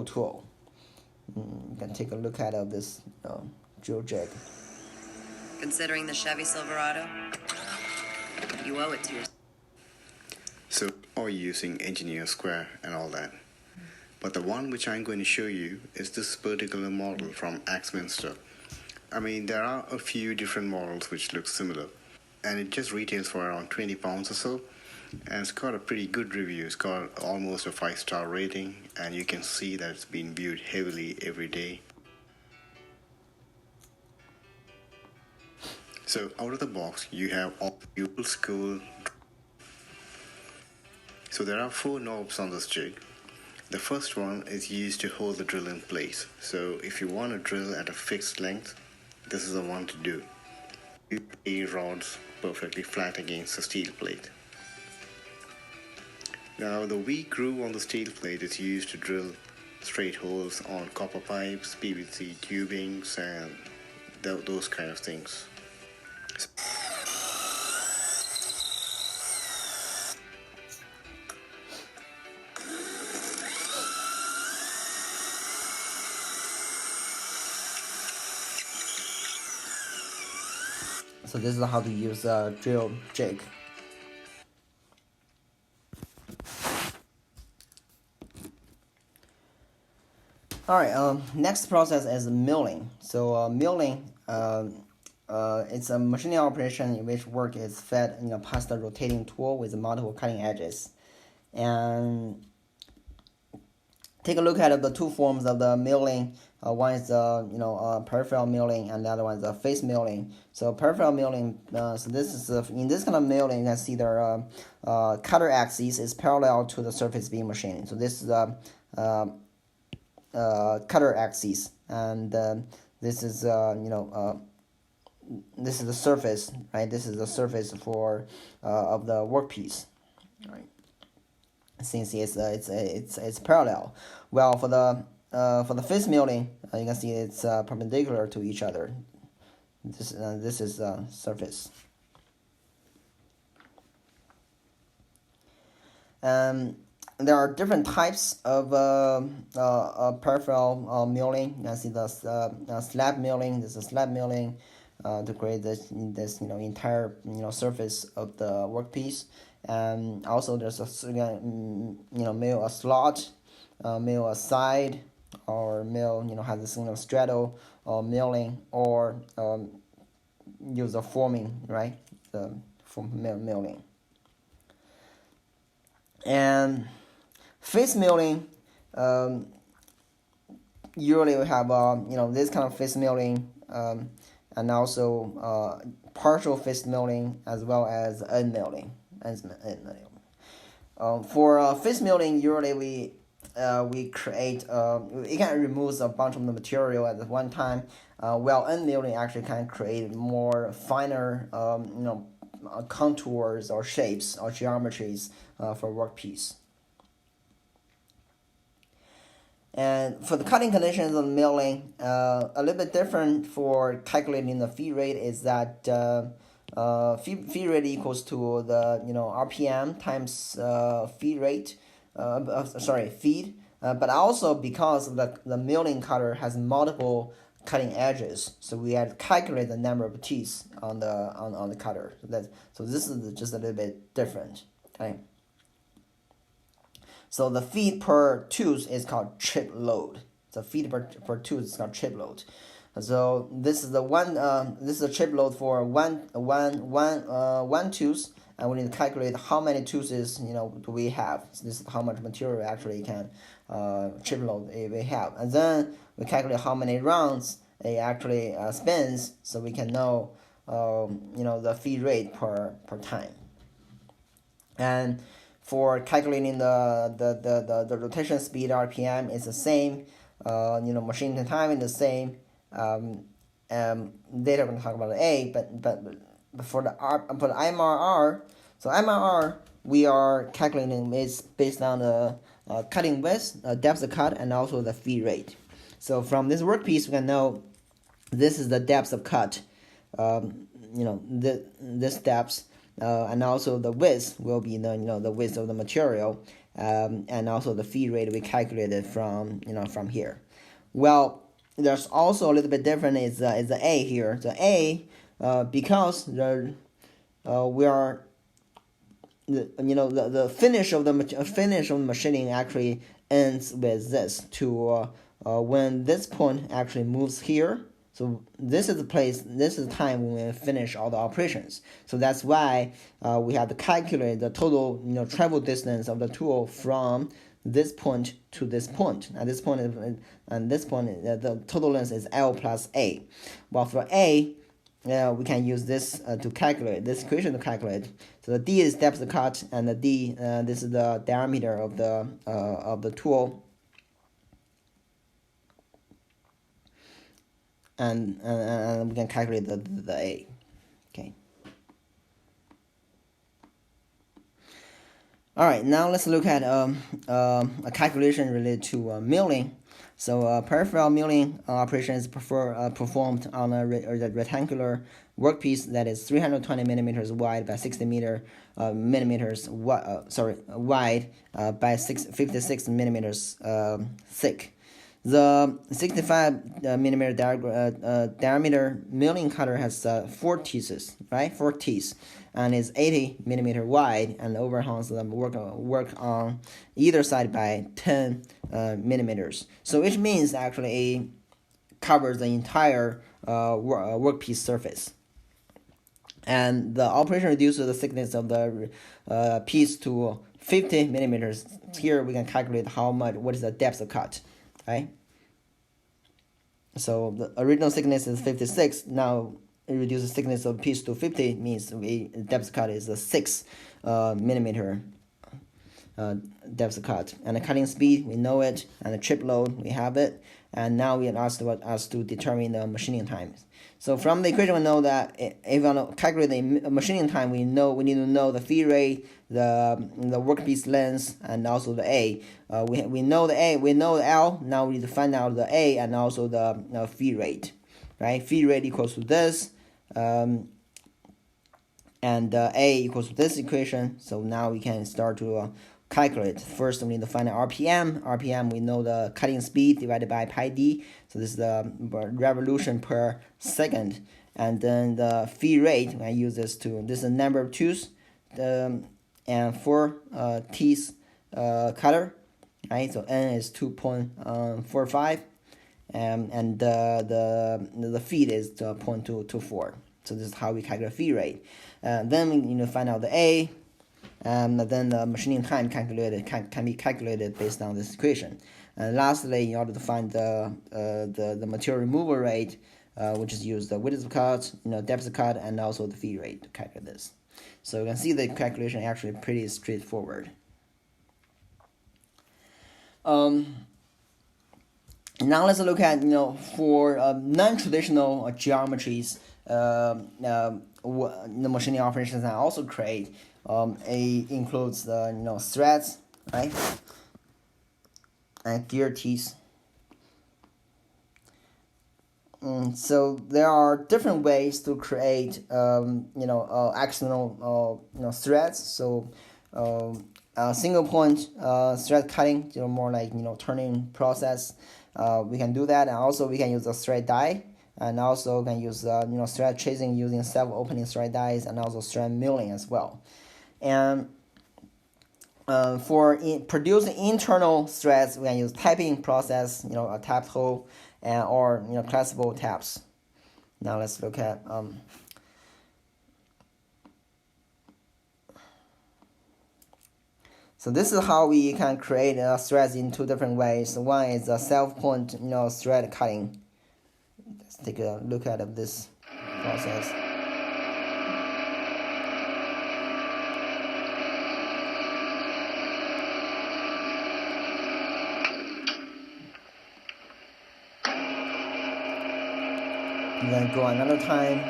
tool. You can take a look at this drill jig. Considering the Chevy Silverado, you owe it to yourself. So, are you using engineer square and all that? But the one which I'm going to show you is this particular model from Axminster. I mean, there are a few different models which look similar, and it just retails for around 20 pounds or so, and it's got a pretty good review. It's got almost a 5-star rating, and you can see that it's been viewed heavily every day. So, out of the box, you have all fuel, school. So there are 4 knobs on this jig, The first one is used to hold the drill in place. So if you want to drill at a fixed length, this is the one to do. You lay rods perfectly flat against the steel plate. Now the weak groove on the steel plate is used to drill straight holes on copper pipes, PVC tubings, and those kind of things. So this is how to use a drill jig. Alright, next process is milling. So milling, it's a machining operation in which work is fed past a rotating tool with multiple cutting edges. And take a look at the two forms of the milling. One is peripheral milling, and the other one is face milling. So peripheral milling. So this is in this kind of milling, you can see the cutter axis is parallel to the surface being machined. So this is the cutter axis, and this is this is the surface, right? This is the surface for of the workpiece, right? Since it's parallel. Well, for the face milling, you can see it's perpendicular to each other. This is surface. There are different types of peripheral milling. You can see the slab milling. This is slab milling to create this entire surface of the workpiece. And also there's mill a slot, mill a side, or mill has this straddle milling, or use a forming, right? The milling. And face milling, usually we have this kind of face milling, and also partial face milling, as well as end milling. For face milling, usually we create it can remove a bunch of the material at one time, while end milling actually can create more finer contours or shapes or geometries for workpiece. And for the cutting conditions of milling, a little bit different for calculating the feed rate is that feed rate equals to the RPM times feed rate, feed. But also because the milling cutter has multiple cutting edges, so we had to calculate the number of teeth on the cutter. So this is just a little bit different. Okay. So the feed per tooth is called chip load. The feed per tooth is called chip load. So this is the one. This is a chip load for one tooth, and we need to calculate how many tooths do we have. So this is how much material actually can chip load we have, and then we calculate how many rounds it actually spins, so we can know the feed rate per time. And for calculating the rotation speed RPM is the same. Machine time is the same. Later we're going to talk about the A, but for the MRR, so MRR we are calculating is based on the cutting width, depth of cut, and also the feed rate. So from this workpiece we can know this is the depth of cut, this depth. And also the width will be the width of the material, and also the feed rate we calculated from here. Well, there's also a little bit different is the A here. The A, because we are the finish of the machining actually ends with this to when this point actually moves here. So this is the place, this is the time when we finish all the operations. So that's why we have to calculate the total travel distance of the tool from this point to this point. At this point, the total length is L plus A. Well, for A, we can use this to calculate this equation to calculate. So the d is depth of the cut, and the d this is the diameter of the tool, and we can calculate the a. Okay. All right, now let's look at a calculation related to milling. So peripheral milling operation is performed on a rectangular workpiece that is 320 millimeters wide by 60 millimeters wide by 56 millimeters thick. The 65 millimeter diameter milling cutter has 4 teeth, right? 4 teeth, and is 80 millimeter wide, and overhangs the work on either side by 10 millimeters. So which means actually it covers the entire workpiece surface. And the operation reduces the thickness of the piece to 50 millimeters. Here we can calculate what is the depth of cut. Right? So the original thickness is 56. Now it reduces thickness of piece to 50, means depth cut is a 6 millimeter depth cut. And the cutting speed, we know it, and the trip load, we have it. And now we are asked to determine the machining time. So from the equation, we know that if we want to calculate the machining time, we need to know the feed rate, the workpiece length, and also the A. We know the A, we know the L. Now we need to find out the A and also the feed rate, right? Feed rate equals to this, and A equals to this equation. So now we can start to calculate. First, we need to find the RPM. RPM, we know the cutting speed divided by pi d. So this is the revolution per second. And then the feed rate, I use this this is the number of tools and 4 teeth cutter, right? So n is 2.45, and the feed is 0.224. So this is how we calculate feed rate. Then we need to find out the A. And then the machining time can be calculated based on this equation. And lastly, in order to find the material removal rate, which is used the width of cut, depth of cut, and also the feed rate to calculate this. So you can see the calculation actually pretty straightforward. Now let's look at for non-traditional geometries, the machining operations I also create. It includes the threads, right, and gear teeth. So there are different ways to create external threads. So single point thread cutting, more like turning process. We can do that, and also we can use the thread die, and also can use thread chasing using self-opening thread dies, and also thread milling as well. And for producing internal threads, we can use tapping process, a tapped hole, or collapsible taps. Now let's look at so this is how we can create threads in 2 different ways. One is a self-point thread cutting. Let's take a look at this process. Then go another time.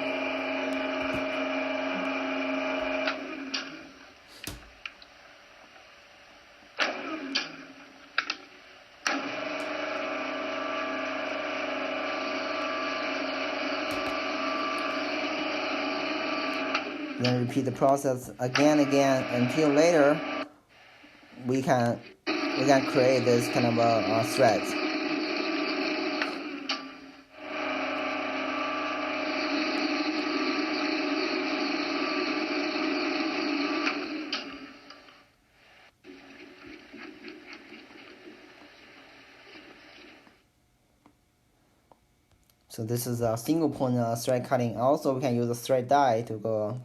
Then repeat the process again until later we can create this kind of a thread. So this is a single point thread cutting. Also, we can use a thread die to go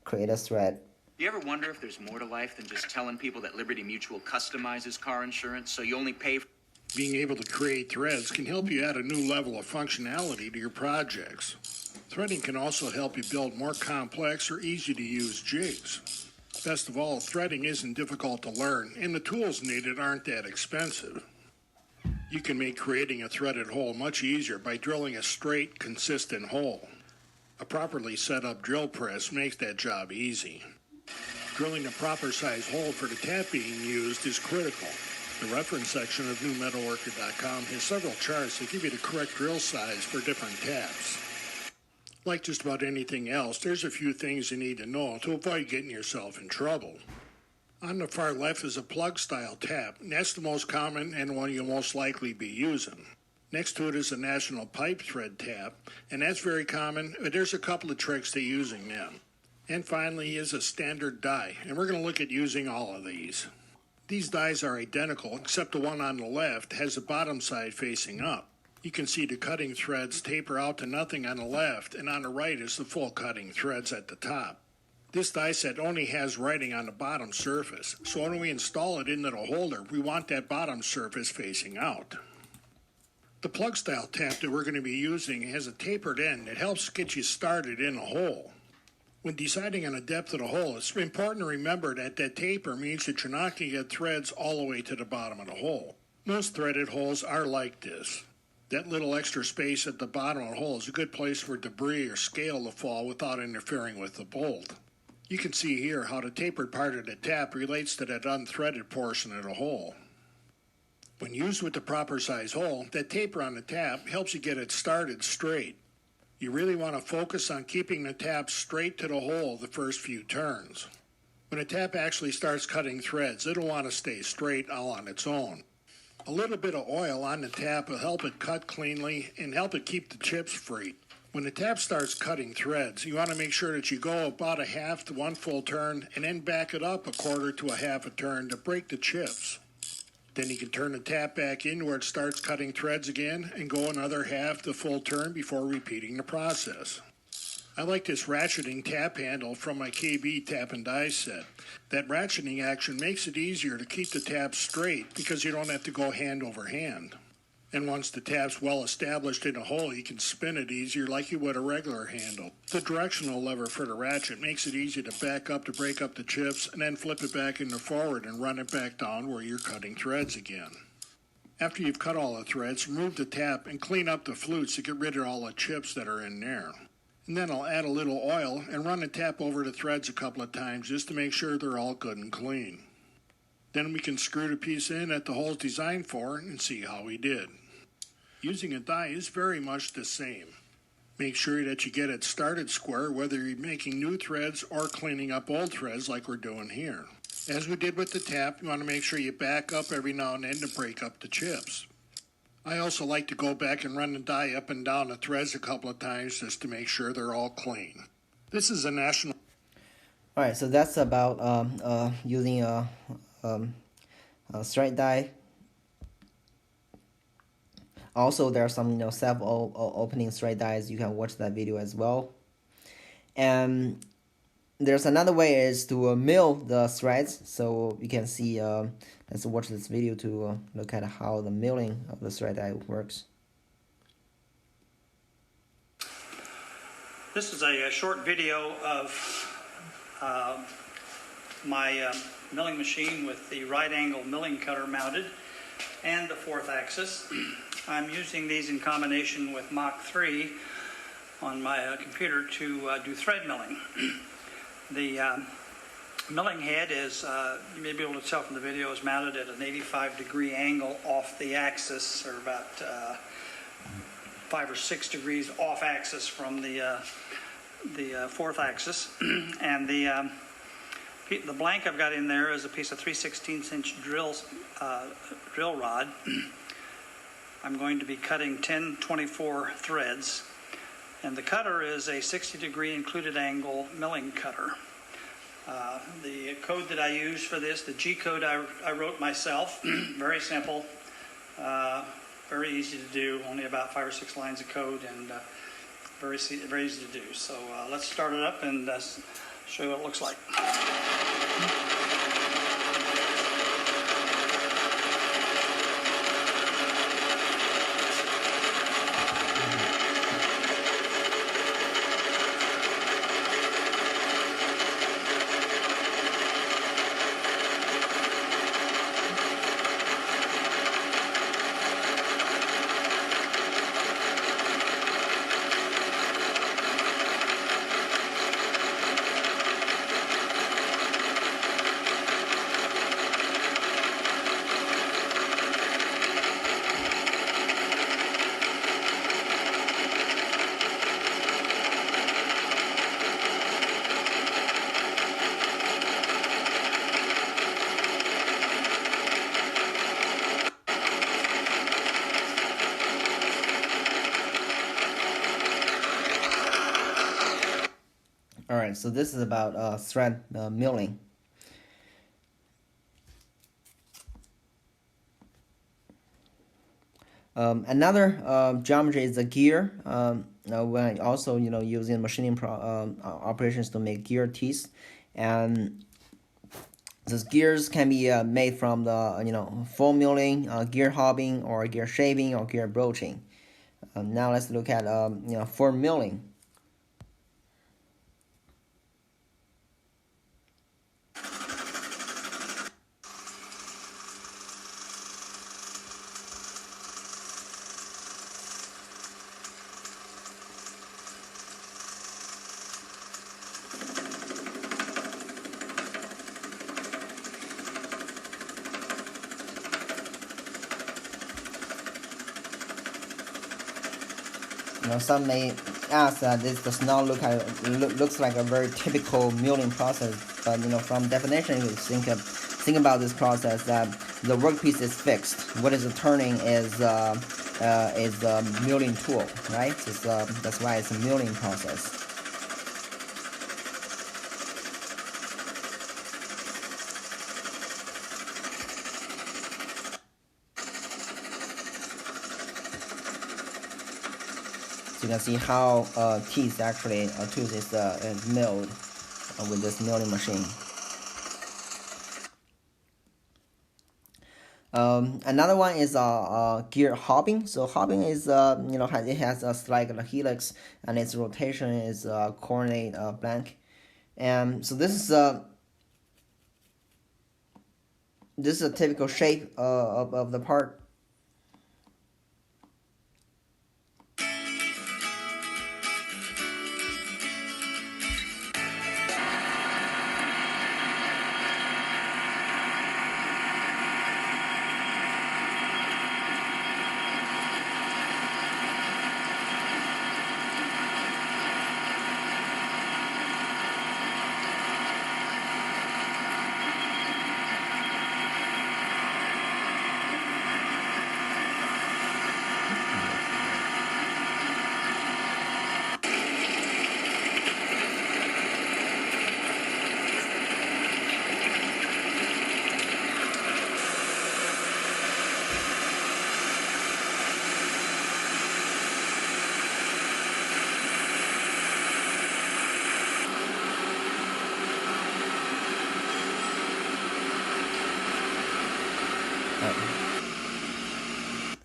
create a thread. You ever wonder if there's more to life than just telling people that Liberty Mutual customizes car insurance so you only pay Being able to create threads can help you add a new level of functionality to your projects. Threading can also help you build more complex or easy-to-use jigs. Best of all, threading isn't difficult to learn, and the tools needed aren't that expensive. You can make creating a threaded hole much easier by drilling a straight, consistent hole. A properly set up drill press makes that job easy. Drilling a proper size hole for the tap being used is critical. The reference section of newmetalworker.com has several charts that give you the correct drill size for different taps. Like just about anything else, there's a few things you need to know to avoid getting yourself in trouble. On the far left is a plug-style tap, and that's the most common and one you'll most likely be using. Next to it is a national pipe thread tap, and that's very common, but there's a couple of tricks to using them. And finally is a standard die, and we're going to look at using all of these. These dies are identical, except the one on the left has the bottom side facing up. You can see the cutting threads taper out to nothing on the left, and on the right is the full cutting threads at the top. This die set only has writing on the bottom surface, so when we install it into the holder, we want that bottom surface facing out. The plug style tap that we're going to be using has a tapered end that helps get you started in a hole. When deciding on the depth of the hole, it's important to remember that that taper means that you're not going to get threads all the way to the bottom of the hole. Most threaded holes are like this. That little extra space at the bottom of the hole is a good place for debris or scale to fall without interfering with the bolt. You can see here how the tapered part of the tap relates to that unthreaded portion of the hole. When used with the proper size hole, that taper on the tap helps you get it started straight. You really want to focus on keeping the tap straight to the hole the first few turns. When a tap actually starts cutting threads, it'll want to stay straight all on its own. A little bit of oil on the tap will help it cut cleanly and help it keep the chips free. When the tap starts cutting threads, you want to make sure that you go about a half to one full turn and then back it up a quarter to a half a turn to break the chips. Then you can turn the tap back in where it starts cutting threads again and go another half to full turn before repeating the process. I like this ratcheting tap handle from my KB tap and die set. That ratcheting action makes it easier to keep the tap straight because you don't have to go hand over hand. And once the tap's well established in a hole, you can spin it easier like you would a regular handle. The directional lever for the ratchet makes it easy to back up to break up the chips and then flip it back into forward and run it back down where you're cutting threads again. After you've cut all the threads, remove the tap and clean up the flutes to get rid of all the chips that are in there. And then I'll add a little oil and run the tap over the threads a couple of times just to make sure they're all good and clean. Then we can screw the piece in that the hole's designed for and see how we did. Using a die is very much the same. Make sure that you get it started square whether you're making new threads or cleaning up old threads like we're doing here. As we did with the tap, you want to make sure you back up every now and then to break up the chips. I also like to go back and run the die up and down the threads a couple of times just to make sure they're all clean. This is a national... Alright, so that's about using a straight die. Also, there are some self-opening straight dies. You can watch that video as well. And there's another way is to mill the threads. So you can see. Let's watch this video to look at how the milling of the thread die works. This is a short video of my milling machine with the right angle milling cutter mounted and the 4th axis. I'm using these in combination with Mach 3 on my computer to do thread milling. The milling head is, you may be able to tell from the video, is mounted at an 85-degree angle off the axis, or about 5 or 6 degrees off axis from the 4th axis. And the blank I've got in there is a piece of 3/16" drill rod. I'm going to be cutting 1024 threads, and the cutter is a 60-degree included angle milling cutter. The code that I use for this, the G code I wrote myself, very simple, very easy to do, only about 5 or 6 lines of code, and very easy to do. So let's start it up and show you what it looks like. So this is about thread milling. Another geometry is the gear. When also using machining operations to make gear teeth, and these gears can be made from the full milling, gear hobbing, or gear shaving, or gear broaching. Now let's look at for milling. Some may ask that this does not looks like a very typical milling process, but from definition, you think about this process that the workpiece is fixed. What is turning is the milling tool, right? That's why it's a milling process. So you can see how tooth is milled with this milling machine. Another one is gear hobbing. So hobbing is it has a slight helix, and its rotation is coordinate blank. And so this is a typical shape of the part.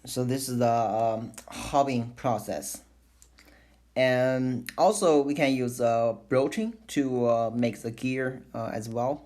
So this is the hobbing process. And also we can use broaching to make the gear as well.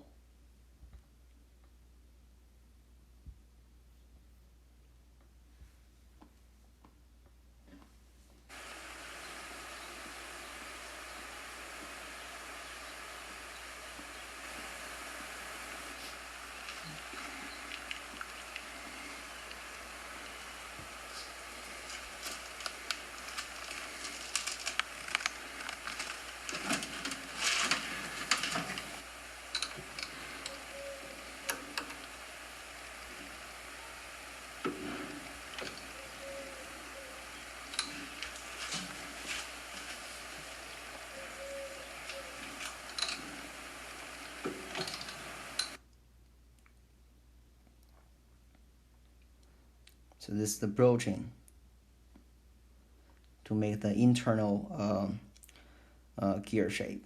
So this is the broaching to make the internal gear shape.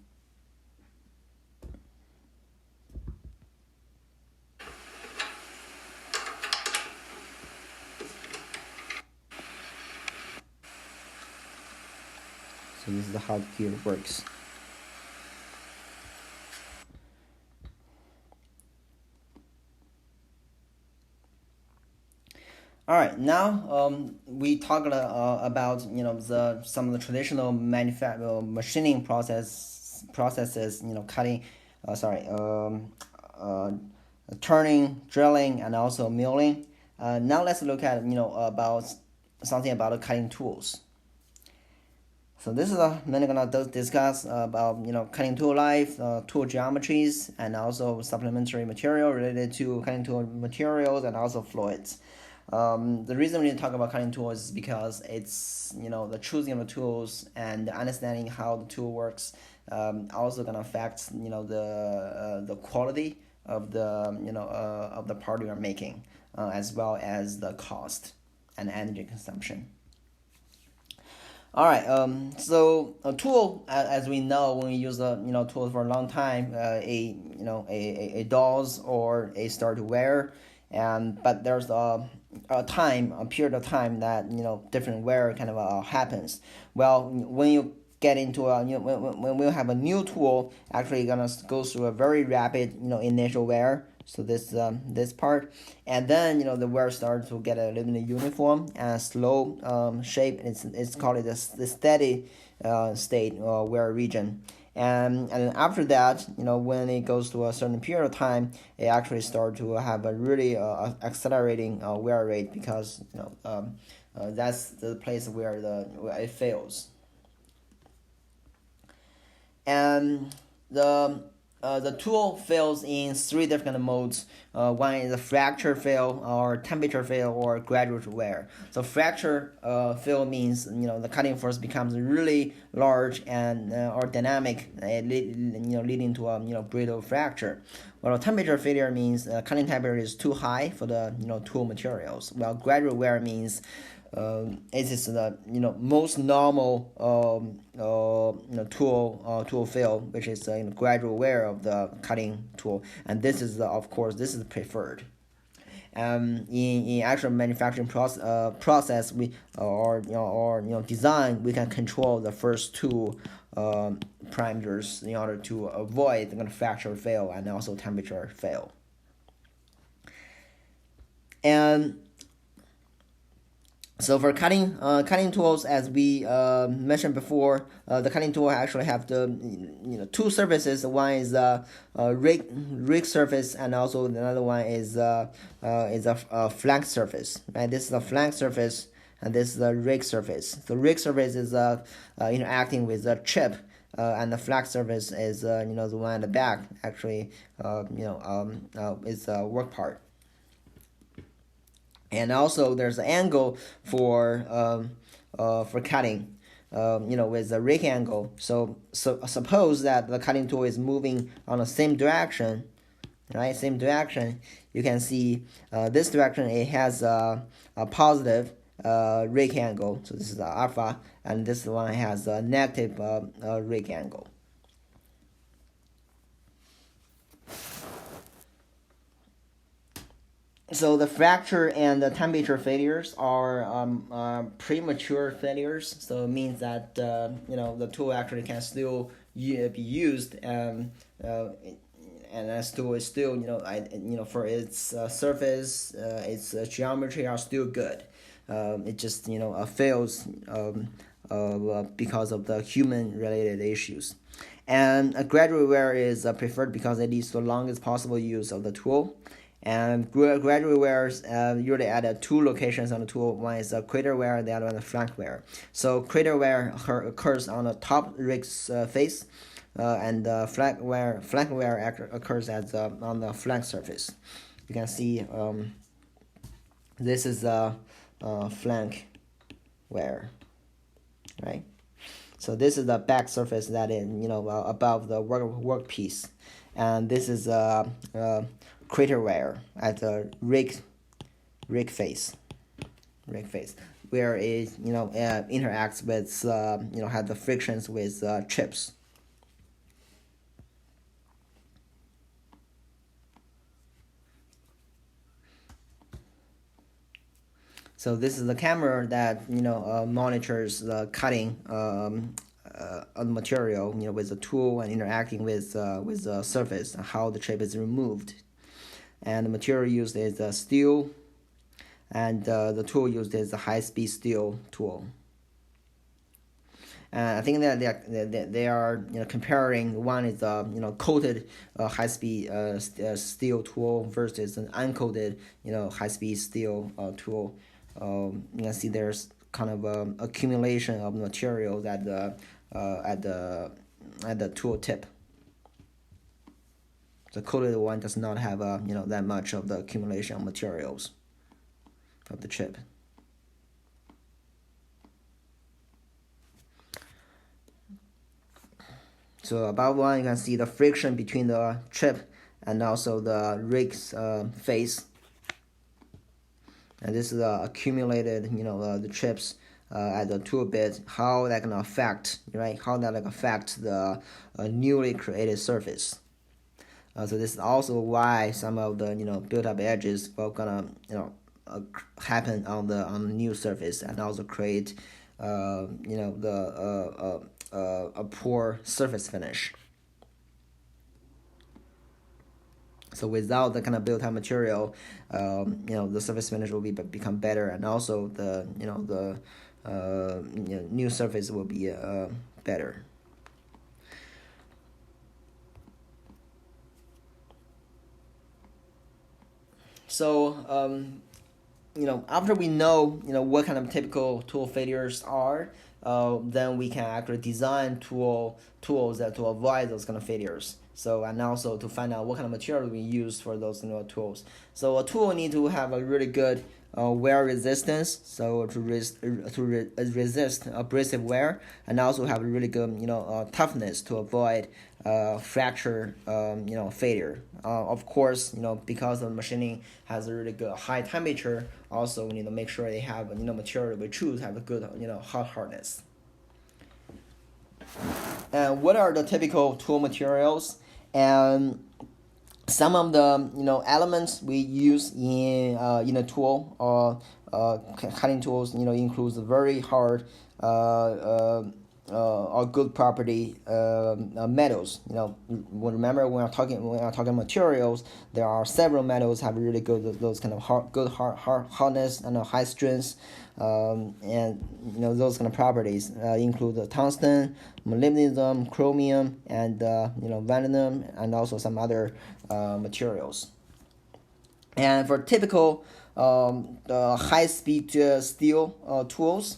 So this is how the gear works. All right, now we talked about some of the traditional machining processes, cutting, turning, drilling, and also milling. Now let's look at about something about cutting tools. So this is mainly gonna discuss about cutting tool life, tool geometries, and also supplementary material related to cutting tool materials and also fluids. The reason we need to talk about cutting tools is because it's the choosing of the tools and understanding how the tool works also gonna affect the quality of the part you are making, as well as the cost and energy consumption. All right. So a tool, as we know, when we use a tool for a long time, a dolls or a start to wear, and but there's a period of time that different wear kind of happens. Well, when you get into when we have a new tool, actually gonna go through a very rapid initial wear. So this part, and then the wear starts to get a little bit uniform and slow shape. It's called the steady state wear region. And after that, when it goes to a certain period of time, it actually starts to have a really accelerating wear rate, because that's the place where it fails. And the tool fails in three different modes. One is a fracture fail, or temperature fail, or gradual wear. So fracture fail means the cutting force becomes really large and or dynamic, leading to a brittle fracture. Well, temperature failure means cutting temperature is too high for the tool materials. Well, gradual wear means it is the most normal tool fail, which is gradual wear of the cutting tool, and this is of course this is preferred. In actual manufacturing process, we or design, we can control the first two parameters in order to avoid the fracture fail and also temperature fail. And so for cutting tools, as we mentioned before, the cutting tool actually have the two surfaces. One is rig surface, and also another one is a flank surface. Right, this is a flank surface, and this is the rig surface. The rig surface is interacting with the chip, and the flank surface is the one at the back. Actually, is a work part. And also there's an angle for cutting, with the rig angle. So suppose that the cutting tool is moving on the same direction, right? Same direction. You can see this direction, it has a positive rig angle. So this is the alpha, and this one has a negative rig angle. So the fracture and the temperature failures are premature failures. So it means that the tool actually can still be used, and this tool is still for its surface, its geometry are still good. It just fails because of the human related issues. And a gradual wear is preferred because it leads to the longest possible use of the tool. And gradual wears usually at two locations on the tool. One is a crater wear, the other one is flank wear. So crater wear occurs on the top rig's face, and flank wear occurs on the flank surface. You can see this is a flank wear, right? So this is the back surface that is above the work piece, and this is crater wear at the rig face, where it interacts with have the frictions with chips. So this is the camera that monitors the cutting of the material with the tool, and interacting with the surface, and how the chip is removed. And the material used is steel, and the tool used is a high-speed steel tool. I think that they are comparing. One is coated high-speed steel tool versus an uncoated high-speed steel tool. You can see there's kind of accumulation of materials at the tool tip. The coated one does not have that much of the accumulation of materials of the chip. So above one, you can see the friction between the chip and also the rig's face. And this is the accumulated, the chips at the tool bit, how that can affect, right? How that affect the newly created surface. So this is also why some of the built up edges will gonna happen on the new surface and also create a poor surface finish. So without the kind of built-up material, the surface finish will become better, and also the new surface will be better. So after we know what kind of typical tool failures are, then we can actually design tools that to avoid those kind of failures. So, and also to find out what kind of material we use for those tools. So a tool need to have a really good wear resistance, so to resist abrasive wear, and also have a really good toughness to avoid fracture failure. Of course, because the machining has a really good high temperature, also we need to make sure they have material we choose have a good hot hardness. And what are the typical tool materials? And some of the elements we use in a tool or cutting tools includes very hard or good property metals. Remember when we're talking materials, there are several metals have really good those kind of hardness and high strength, and those kind of properties include the tungsten, molybdenum, chromium, and vanadium, and also some other materials. And for typical high-speed steel tools,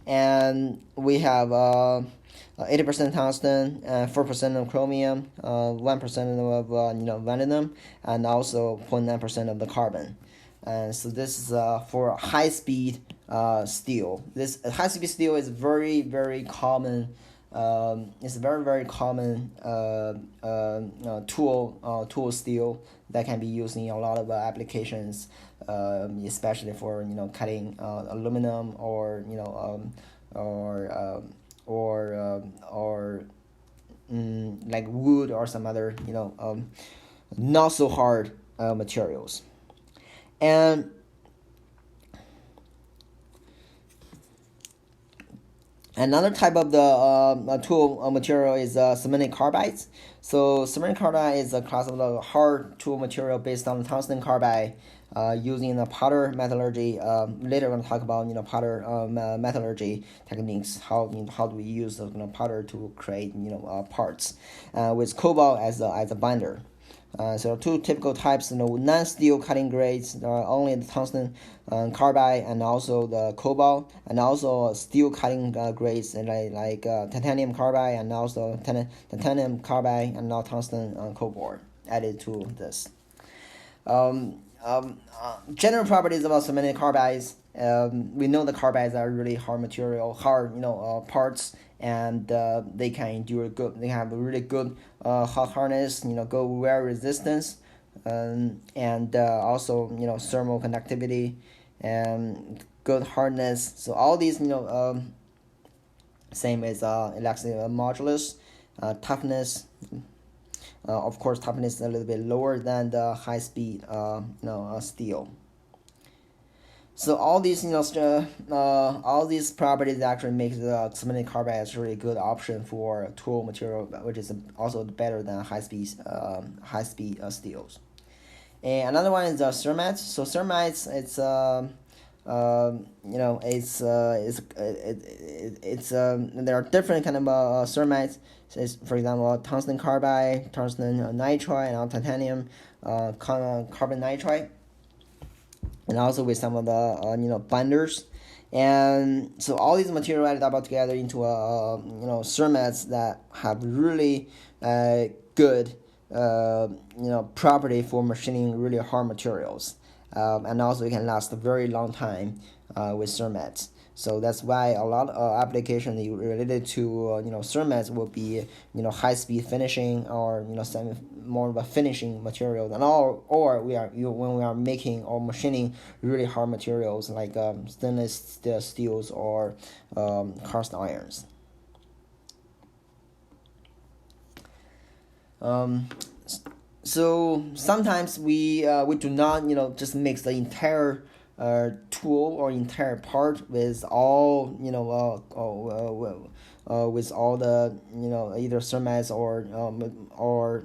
and we have 80% tungsten, 4% of chromium, 1% of vanadium, and also 0.9% of the carbon. And so this is for high-speed steel. This high-speed steel is very, very common. It's a very, very common tool steel that can be used in a lot of applications, especially for cutting aluminum or like wood or some other not so hard materials. And another type of the tool material is cemented carbides. So cemented carbide is a class of the hard tool material based on tungsten carbide, using the powder metallurgy. Later we're going to talk about powder metallurgy techniques. How do we use the powder to create parts, with cobalt as a binder. So two typical types, non-steel cutting grades are only the tungsten carbide and also the cobalt, and also steel cutting grades like titanium carbide and also titanium carbide and now tungsten cobalt added to this. General properties about cemented carbides. We know the carbides are really hard material, parts, and they can endure good. They have a really good hot hardness, good wear resistance, and also thermal conductivity and good hardness. So all these same as elastic modulus, toughness. Of course, toughness is a little bit lower than the high speed steel. So all these all these properties actually make the cemented carbide a really good option for tool material, which is also better than high speed steels. And another one is ceramides. So ceramides, there are different kind of ceramides. So for example, tungsten carbide, tungsten nitride, and titanium carbon nitride, and also with some of the binders. And so all these materials added up together into ceramides that have really good property for machining really hard materials, and also it can last a very long time with ceramides. So that's why a lot of application related to ceramics will be high speed finishing, or more of a finishing material, and or when we are making or machining really hard materials like stainless steels or cast irons. So sometimes we do not just mix the entire tool or entire part with all with all the either ceramides or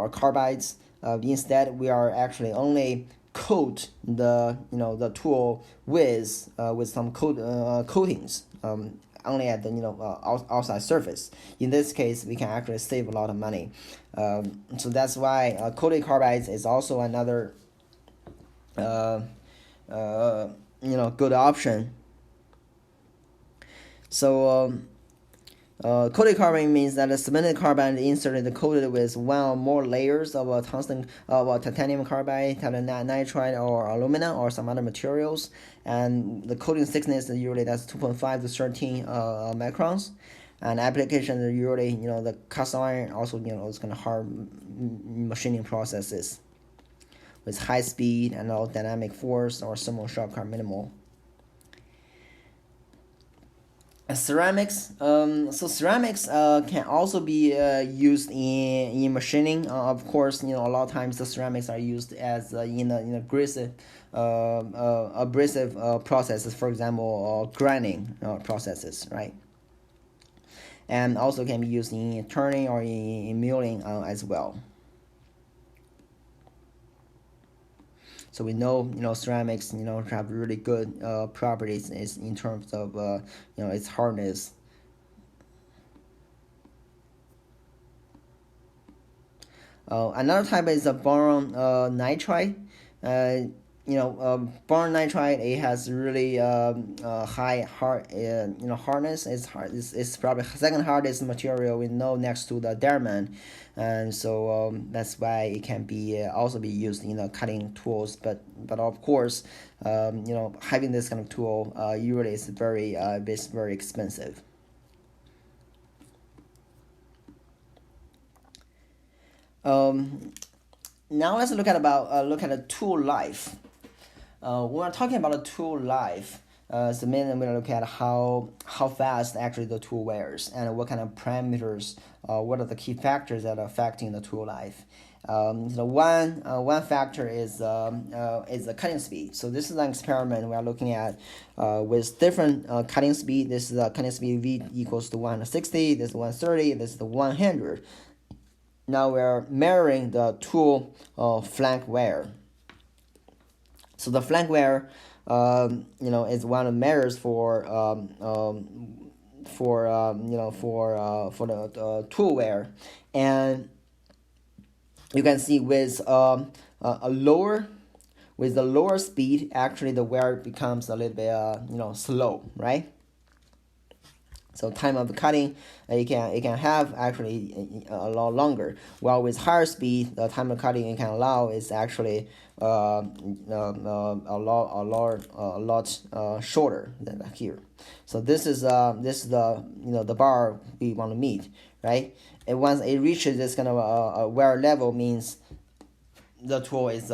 carbides. Instead, we are actually only coat the tool with some coatings. Only at the outside surface. In this case, we can actually save a lot of money. So that's why coated carbides is also another good option. So coated carbide means that a cemented carbide inserted coated with one or more layers of a titanium carbide, titanium nitride, or aluminum, or some other materials, and the coating thickness is usually that's 2.5 to 13 microns. And application is usually the cast iron, also it's kind of hard machining processes with high speed and all dynamic force or thermal shock are minimal. Ceramics. So ceramics can also be used in machining. Of course, a lot of times the ceramics are used as in abrasive processes. For example, grinding processes, right? And also can be used in turning or in milling as well. So we know ceramics have really good properties in terms of its hardness. Another type is a boron nitride. Boron nitride, it has really high hardness. It's probably second hardest material we know next to the diamond, and so that's why it can be also be used in cutting tools. But of course, having this kind of tool usually is very expensive. Now let's look at the tool life. When we're talking about a tool life, so mainly we're going to look at how fast actually the tool wears and what kind of parameters, what are the key factors that are affecting the tool life. One factor is the cutting speed. So this is an experiment we are looking at with different cutting speed. This is cutting speed V equals to 160. This is 130. This is the 100. Now we're measuring the tool flank wear. So the flank wear, is one of the measures for the tool wear, and you can see with the lower speed, actually the wear becomes a little bit slow, right? So time of cutting, it can have actually a lot longer. While with higher speed, the time of cutting it can allow is actually a lot shorter than here. So this is the bar we want to meet, right? And once it reaches this kind of a wear level, means the tool is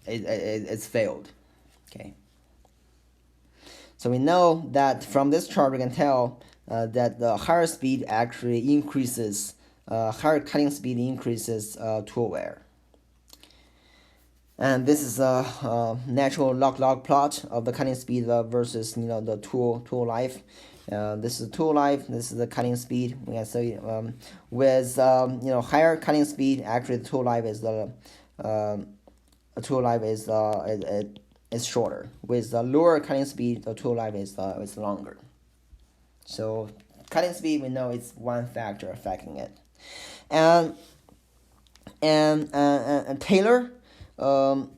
it's failed. Okay. So we know that from this chart we can tell that the higher speed actually increases, higher cutting speed increases tool wear. And this is a natural log plot of the cutting speed versus the tool life. This is tool life. This is the cutting speed. We can say with higher cutting speed, actually the tool life is shorter. With the lower cutting speed, the tool life is longer. So cutting speed, we know it's one factor affecting it, and Taylor. So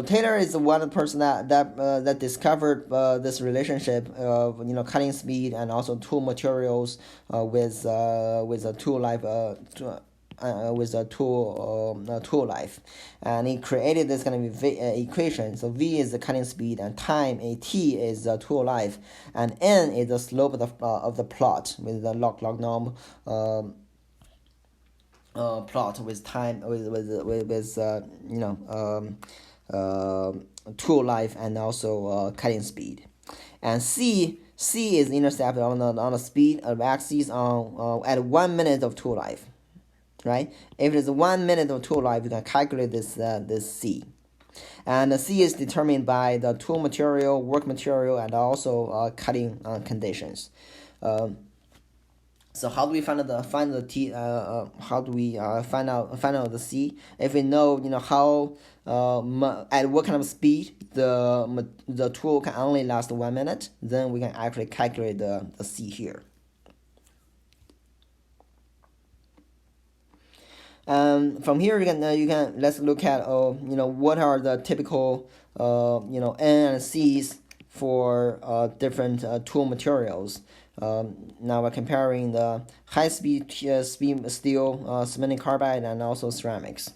Taylor is one person that discovered this relationship of cutting speed and also tool materials with a tool life a tool life, and he created this kind of equation. So v is the cutting speed, and time t is the tool life, and n is the slope of the plot with the log norm plot with time with tool life and also cutting speed. And c is intercept on the speed of axis on at 1 minute of tool life, right? If it is 1 minute of tool life, you can calculate this c. And the c is determined by the tool material, work material, and also cutting conditions. So how do we find the t? How do we find out the c? If we know how at what kind of speed the tool can only last 1 minute, then we can actually calculate the c here. From here you can let's look at what are the typical n and c's for different tool materials. Now we're comparing the high-speed steel, cementing carbide, and also ceramics.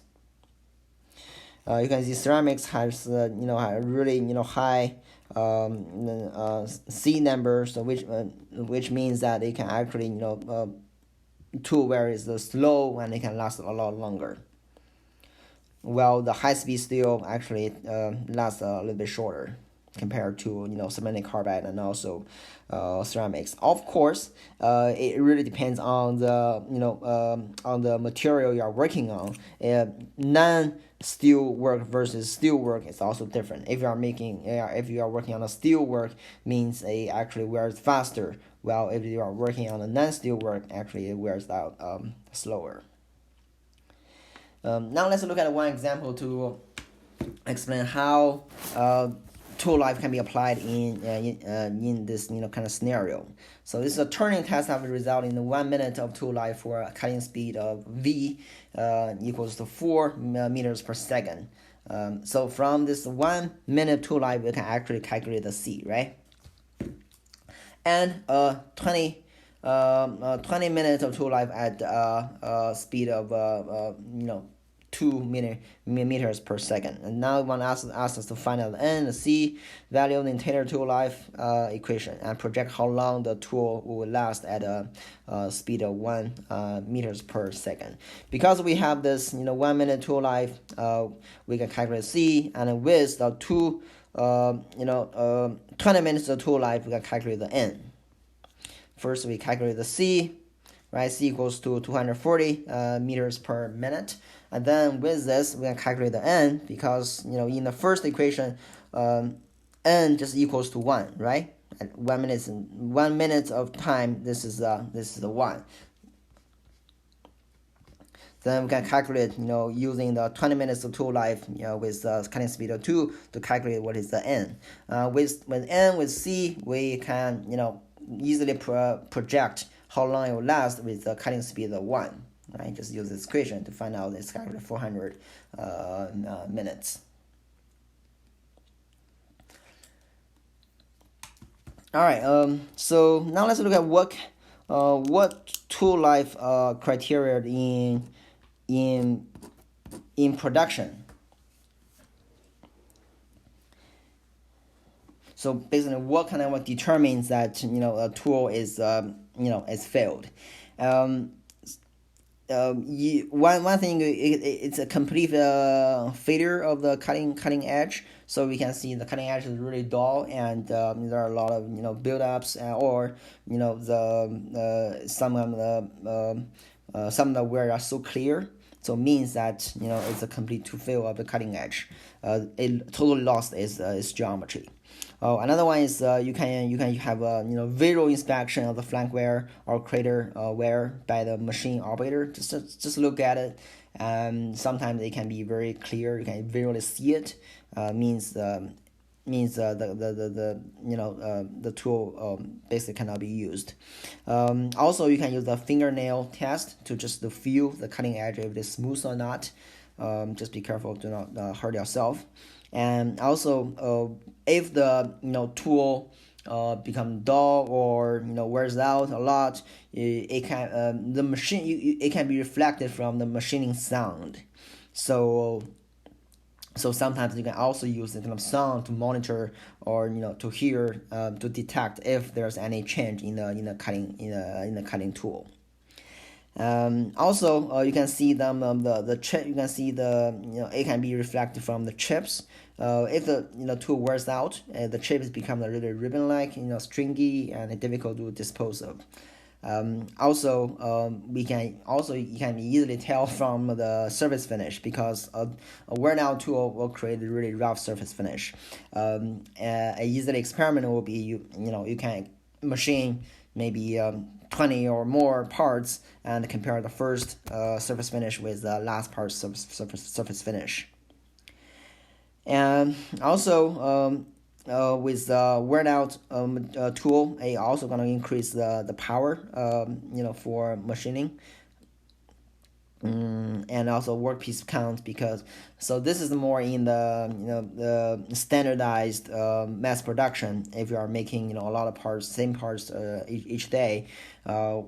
You can see ceramics has really high C numbers, so which means that it can actually tool wear is slow and it can last a lot longer. While the high-speed steel actually lasts a little bit shorter compared to cementing carbide and also ceramics. Of course, it really depends on the on the material you are working on. Non-steel work versus steel work is also different. If you are working on a steel work, means it actually wears faster. While if you are working on a non-steel work, actually it wears out slower. Now let's look at one example to explain how tool life can be applied in this kind of scenario. So this is a turning test that will result in 1 minute of tool life for a cutting speed of v equals to 4 meters per second. So from this 1 minute tool life, we can actually calculate the c, right? And 20 minutes of tool life at speed of 2 meters per second. And now we want to ask us to find out the n, the c value of the entire tool life equation, and project how long the tool will last at a speed of 1 meters per second. Because we have this 1 minute tool life, we can calculate c, and with the 20 minutes of tool life, we can calculate the n. First, we calculate the c, right? C equals to 240 meters per minute. And then with this, we can calculate the n, because in the first equation, n just equals to 1, right? At 1 minute of time, this is the 1. Then we can calculate, using the 20 minutes of tool life, with cutting speed of 2 to calculate what is the n. With n, with c, we can, easily project how long it will last with the cutting speed of 1. Right? Just use this equation to find out this calculate 400 minutes. All right. So now let's look at what tool life criteria in production. So basically, what kind of what determines that a tool is is failed. One thing, it's a complete failure of the cutting edge. So we can see the cutting edge is really dull, and there are a lot of buildups, or some of the wear are so clear. So it means that it's a complete to fail of the cutting edge. It totally lost its geometry. Another one is you can have a visual inspection of the flank wear or crater wear by the machine operator. Just look at it, and sometimes it can be very clear. You can visually see it. Means the tool basically cannot be used. Also, you can use the fingernail test to just to feel the cutting edge if it is smooth or not. Just be careful to not hurt yourself. And also, if the tool become dull or wears out a lot, it can the machine it can be reflected from the machining sound. So sometimes you can also use the kind of sound to monitor or to hear, to detect if there's any change in the cutting tool. Also, you can see the chip. You can see it can be reflected from the chips. If the tool wears out, the chips become really ribbon-like, stringy and difficult to dispose of. You can easily tell from the surface finish, because a worn out tool will create a really rough surface finish. A easy experiment will be you can machine maybe 20 or more parts and compare the first surface finish with the last part surface finish. And also, with the worn out tool, it also going to increase the power for machining. And also workpiece count, because this is more in the standardized mass production. If you are making a lot of parts, same parts each day,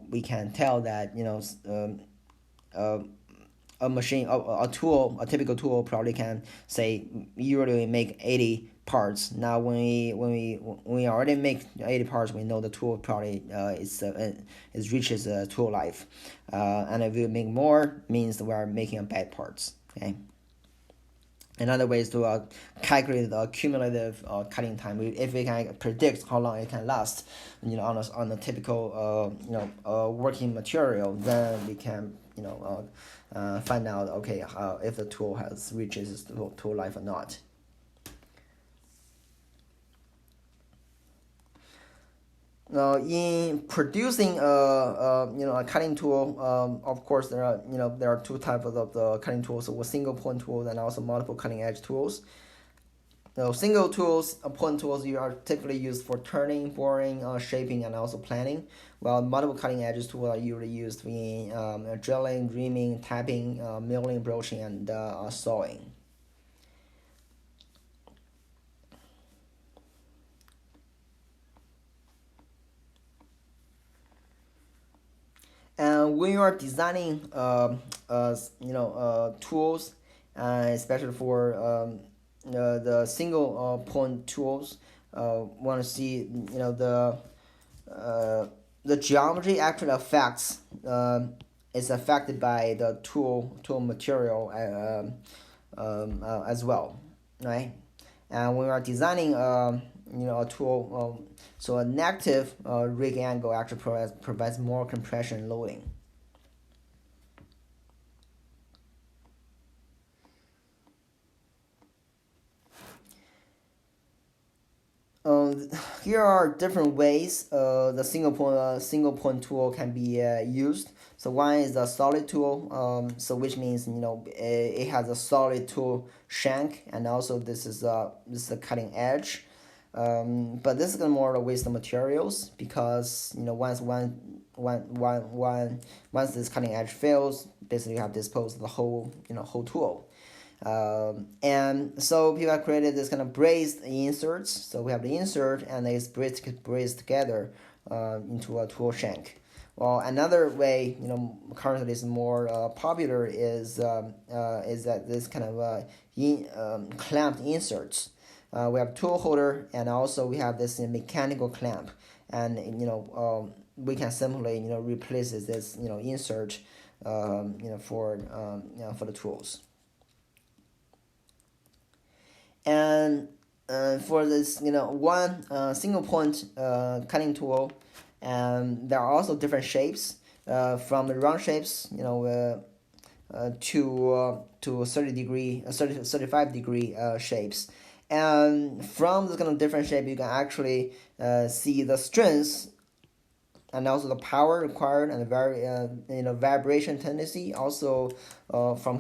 we can tell that a machine, a typical tool probably can say usually make 80 parts. Now when we already make 80 parts, we know the tool probably is reaches tool life, and if we make more, means we are making bad parts. Okay. Another way is to calculate the cumulative cutting time. If we can predict how long it can last, on a typical working material, then we can find out if the tool has reaches its tool life or not. In producing a cutting tool, of course there are two types of the cutting tools, with single point tools and also multiple cutting edge tools. Single point tools are typically used for turning, boring, shaping, and also planing, while multiple cutting edge tools are usually used in drilling, reaming, tapping, milling, broaching, and sawing. And when you are designing tools, especially for the single point tools, want to see the geometry actually affects is affected by the tool material as well, right? And when we are designing a tool, so a negative rig angle actually provides more compression loading. Here are different ways the single point tool can be used. So one is the solid tool, which means it has a solid tool shank, and also this is a cutting edge. But this is more to waste the materials, because once this cutting edge fails, basically you have disposed of the whole tool. And so people have created this kind of brazed inserts. So we have the insert, and it's brazed together into a tool shank. Well, another way currently is more popular is that this kind of clamped inserts. We have tool holder, and also we have this mechanical clamp, and we can simply replace this insert for the tools. And for this one single point cutting tool, there are also different shapes, from the round shapes to 35 degree shapes. And from this kind of different shape, you can actually see the strengths and also the power required, and the vibration tendency. Also, from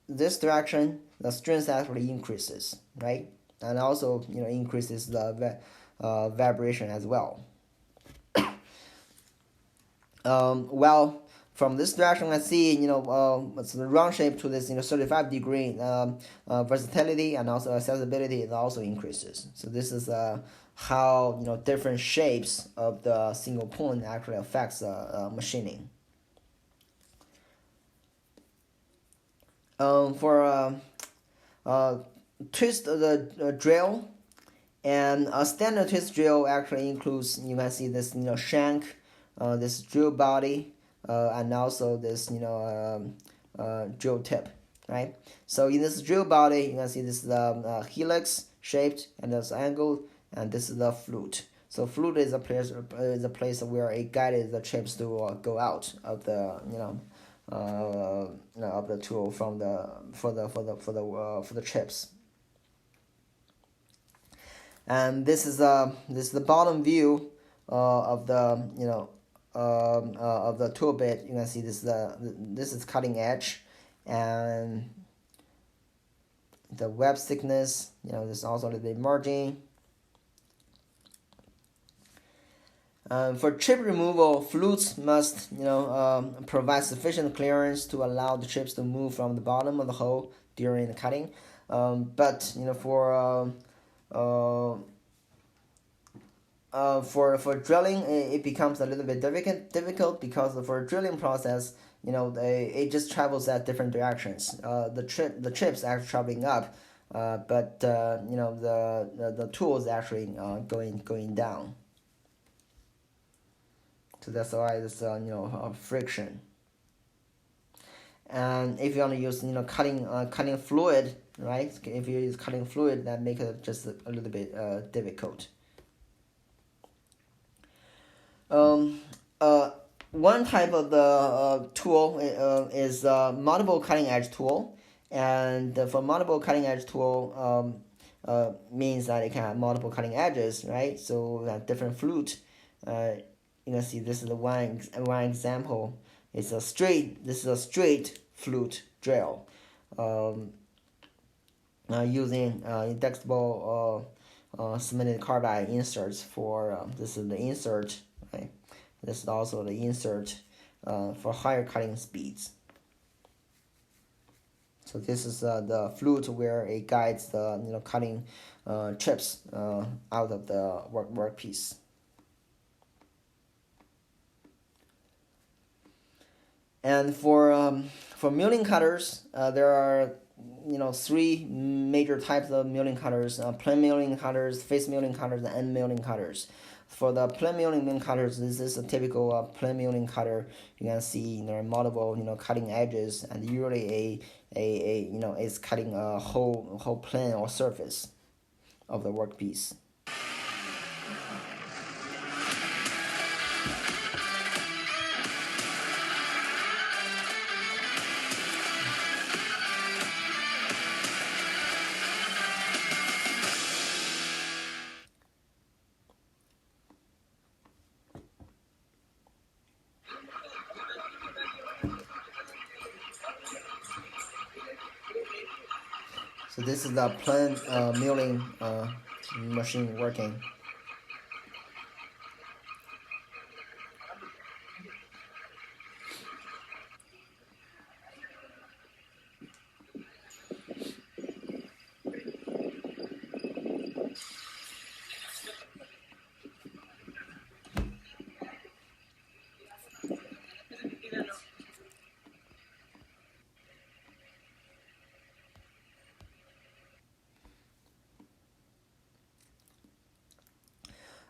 this direction, the strength actually increases, right? And also increases the vibration as well. Well, from this direction, I see it's the round shape to this 35 degree versatility, and also accessibility, it also increases. So this is how different shapes of the single point actually affects machining. For twist the drill, and a standard twist drill actually includes, you can see this shank, this drill body, and also this drill tip, right? So in this drill body, you can see this is the helix shaped and this angle, and this is the flute. So flute is a place where it guided the chips to go out of the of the tool for the chips. And this is the bottom view of the of the tool bit. You can see this is cutting edge, and the web thickness. This is also a little bit margin. For chip removal, flutes must provide sufficient clearance to allow the chips to move from the bottom of the hole during the cutting. But for drilling, it becomes a little bit difficult because for drilling process, it just travels at different directions. The chips are traveling up, but the tool is actually going down. So that's why it's friction. And if you want to use cutting fluid, right? If you use cutting fluid, that makes it just a little bit difficult. One type of the tool is multiple cutting edge tool, and for multiple cutting edge tool means that it can have multiple cutting edges, right? So that different flute. You can see this is one example. This is a straight flute drill, using indexible cemented carbide inserts for this is the insert, right? This is also the insert for higher cutting speeds. So this is the flute where it guides the cutting chips out of the workpiece. And for milling cutters, there are three major types of milling cutters: plane milling cutters, face milling cutters, and end milling cutters. For the plane milling cutters, this is a typical plane milling cutter. You can see there are multiple cutting edges, and usually a is cutting a whole plane or surface of the workpiece. So this is the plane milling machine working.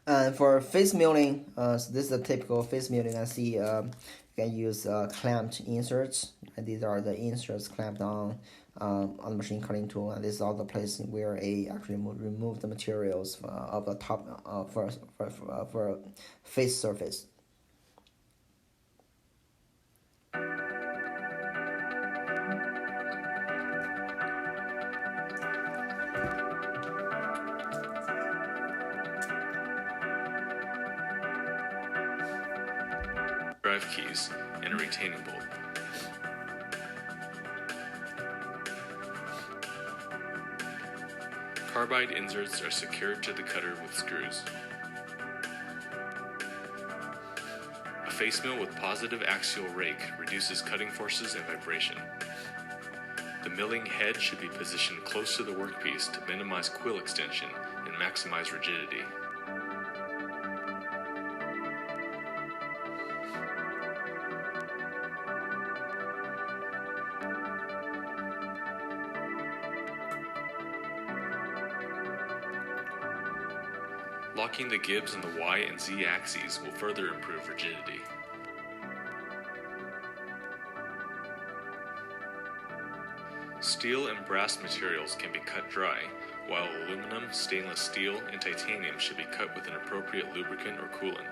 And for face milling, so this is a typical face milling. I see you can use clamped inserts, and these are the inserts clamped on the machine cutting tool, and this is all the place where it actually remove the materials of the top for face surface. Drive keys, and a retaining bolt. Carbide inserts are secured to the cutter with screws. A face mill with positive axial rake reduces cutting forces and vibration. The milling head should be positioned close to the workpiece to minimize quill extension and maximize rigidity. Locking the gibs on the Y and Z axes will further improve rigidity. Steel and brass materials can be cut dry, while aluminum, stainless steel, and titanium should be cut with an appropriate lubricant or coolant.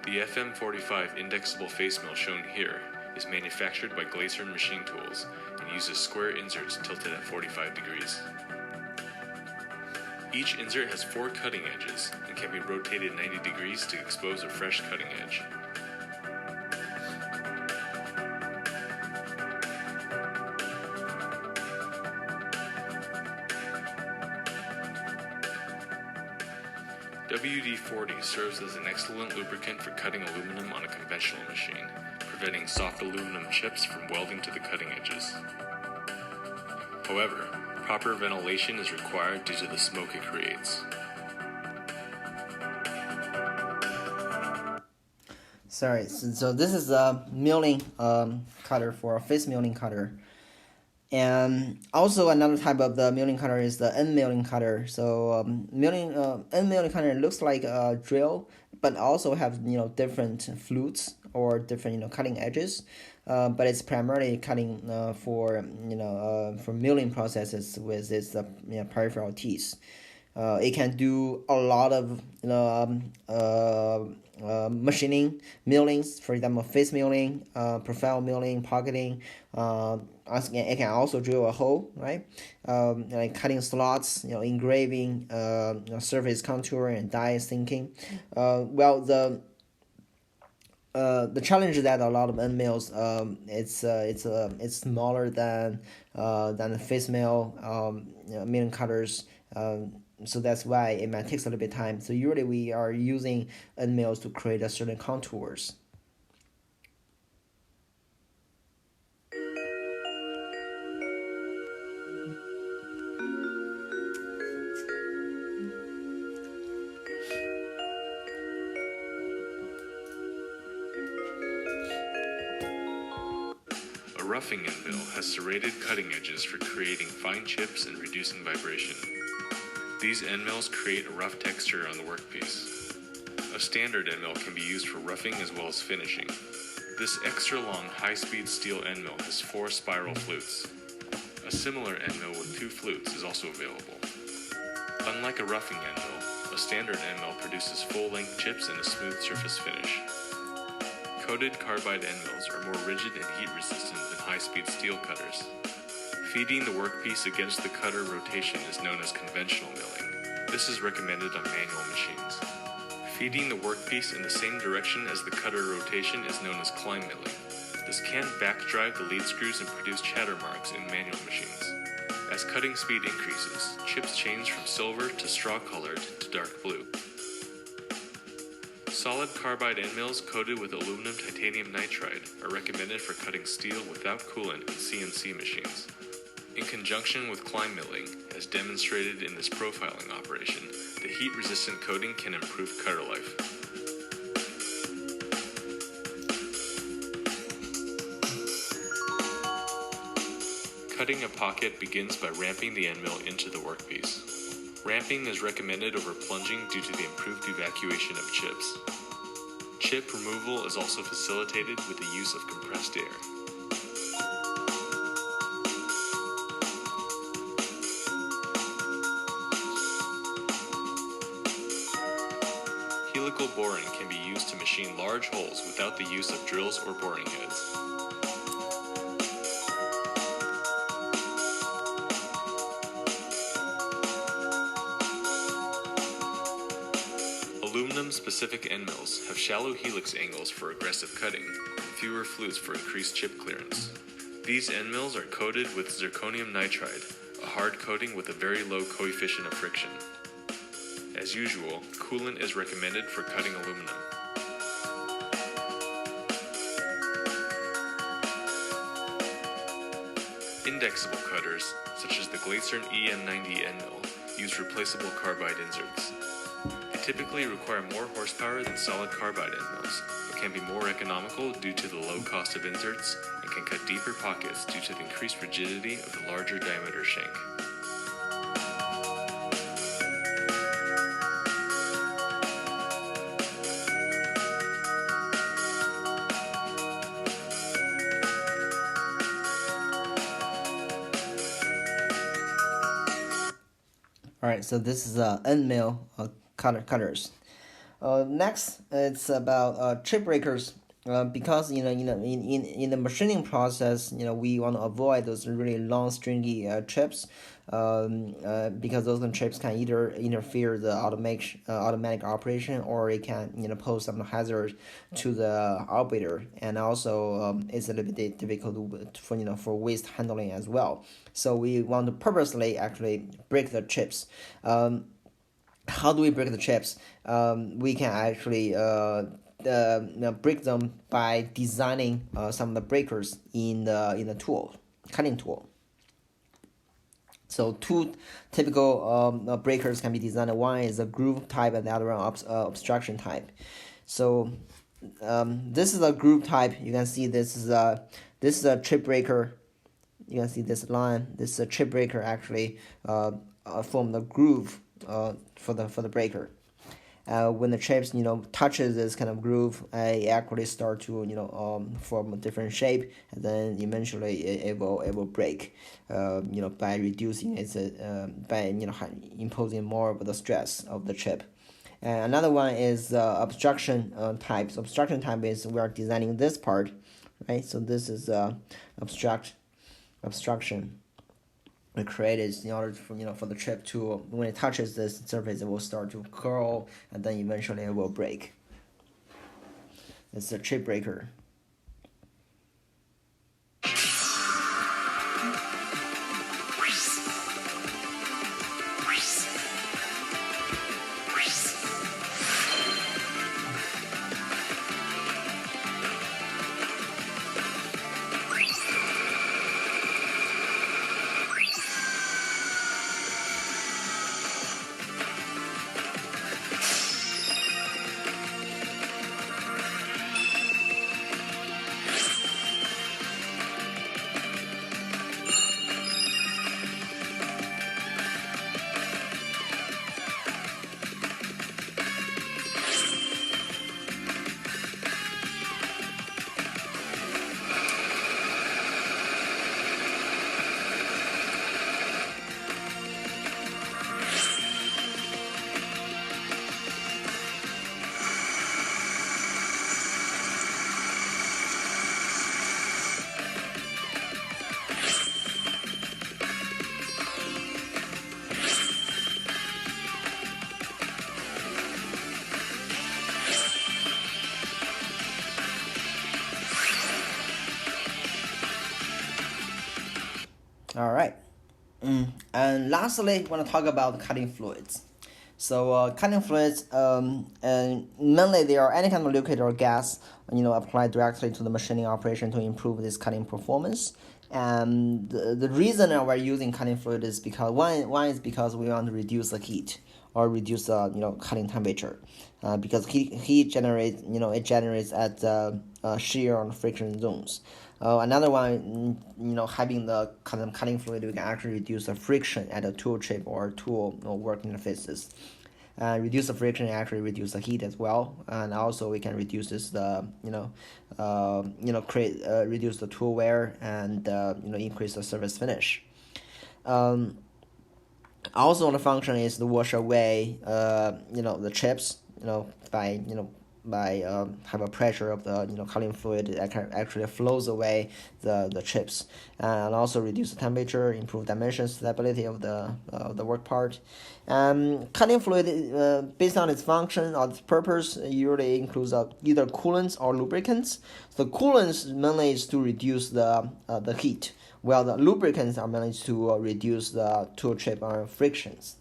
The FM45 indexable face mill shown here is manufactured by Glacier Machine Tools and uses square inserts tilted at 45 degrees. Each insert has 4 cutting edges and can be rotated 90 degrees to expose a fresh cutting edge. WD-40 serves as an excellent lubricant for cutting aluminum on a conventional machine, preventing soft aluminum chips from welding to the cutting edges. However, proper ventilation is required due to the smoke it creates. Sorry, so this is a milling cutter for a face milling cutter. And also another type of the milling cutter is the end milling cutter. So end milling cutter looks like a drill, but also have different flutes or different cutting edges. But it's primarily cutting for milling processes with its peripheral teeth. It can do a lot of machining, millings, for example, face milling, profile milling, pocketing. It can also drill a hole, right? Like cutting slots, engraving, surface contour and die sinking. The challenge is that a lot of end mills, it's smaller than the face mill, milling cutters. So that's why it might take a little bit of time. So usually we are using end mills to create a certain contours. A roughing end mill has serrated cutting edges for creating fine chips and reducing vibration. These end mills create a rough texture on the workpiece. A standard end mill can be used for roughing as well as finishing. This extra long high-speed steel end mill has 4 spiral flutes. A similar end mill with 2 flutes is also available. Unlike a roughing end mill, a standard end mill produces full-length chips and a smooth surface finish. Coated carbide end mills are more rigid and heat-resistant than high-speed steel cutters. Feeding the workpiece against the cutter rotation is known as conventional milling. This is recommended on manual machines. Feeding the workpiece in the same direction as the cutter rotation is known as climb milling. This can backdrive the lead screws and produce chatter marks in manual machines. As cutting speed increases, chips change from silver to straw-colored to dark blue. Solid carbide end mills coated with aluminum titanium nitride are recommended for cutting steel without coolant in CNC machines. In conjunction with climb milling, as demonstrated in this profiling operation, the heat-resistant coating can improve cutter life. Cutting a pocket begins by ramping the end mill into the workpiece. Ramping is recommended over plunging due to the improved evacuation of chips. Chip removal is also facilitated with the use of compressed air. Helical boring can be used to machine large holes without the use of drills or boring heads. Aluminum-specific end mills have shallow helix angles for aggressive cutting and fewer flutes for increased chip clearance. These end mills are coated with zirconium nitride, a hard coating with a very low coefficient of friction. As usual, coolant is recommended for cutting aluminum. Indexable cutters, such as the Glacier EM90 end mill, use replaceable carbide inserts. They typically require more horsepower than solid carbide end mills, but can be more economical due to the low cost of inserts and can cut deeper pockets due to the increased rigidity of the larger diameter shank. All right, so this is end mill cutters. Next, it's about chip breakers. Because in the machining process, we want to avoid those really long stringy chips, because those chips can either interfere the automatic operation, or it can pose some hazard to the operator, and also it's a little bit difficult for waste handling as well. So we want to purposely actually break the chips. How do we break the chips? We can actually break them by designing some of the breakers in the cutting tool. So two typical breakers can be designed. One is a groove type, and the other one obstruction type. So this is a groove type. You can see this is a chip breaker. You can see this line. This is a chip breaker actually form the groove for the breaker. When the chips touches this kind of groove, it actually start to form a different shape, and then eventually it will break, by reducing its by imposing more of the stress of the chip. And another one is obstruction types. Obstruction type is we are designing this part, right? So this is obstruction. We created in order for the chip to, when it touches this surface, it will start to curl, and then eventually it will break. It's a chip breaker. All right. And lastly, I want to talk about cutting fluids. So cutting fluids, and mainly they are any kind of liquid or gas, applied directly to the machining operation to improve this cutting performance. And the reason that we're using cutting fluid is because one is because we want to reduce the heat or reduce the cutting temperature, because heat generates it generates at shear or friction zones. Another one, having the cutting fluid, we can actually reduce the friction at the tool chip or tool work interfaces. Reduce the friction, actually reduce the heat as well, and also we can reduce reduce the tool wear, and increase the surface finish. Also, the function is to wash away the chips by have a pressure of the cutting fluid that actually flows away the chips, and also reduce the temperature, improve dimension stability of the work part. Cutting fluid, based on its function or its purpose, usually includes either coolants or lubricants. The coolants mainly is to reduce the heat, while the lubricants are mainly to reduce the tool chip frictions.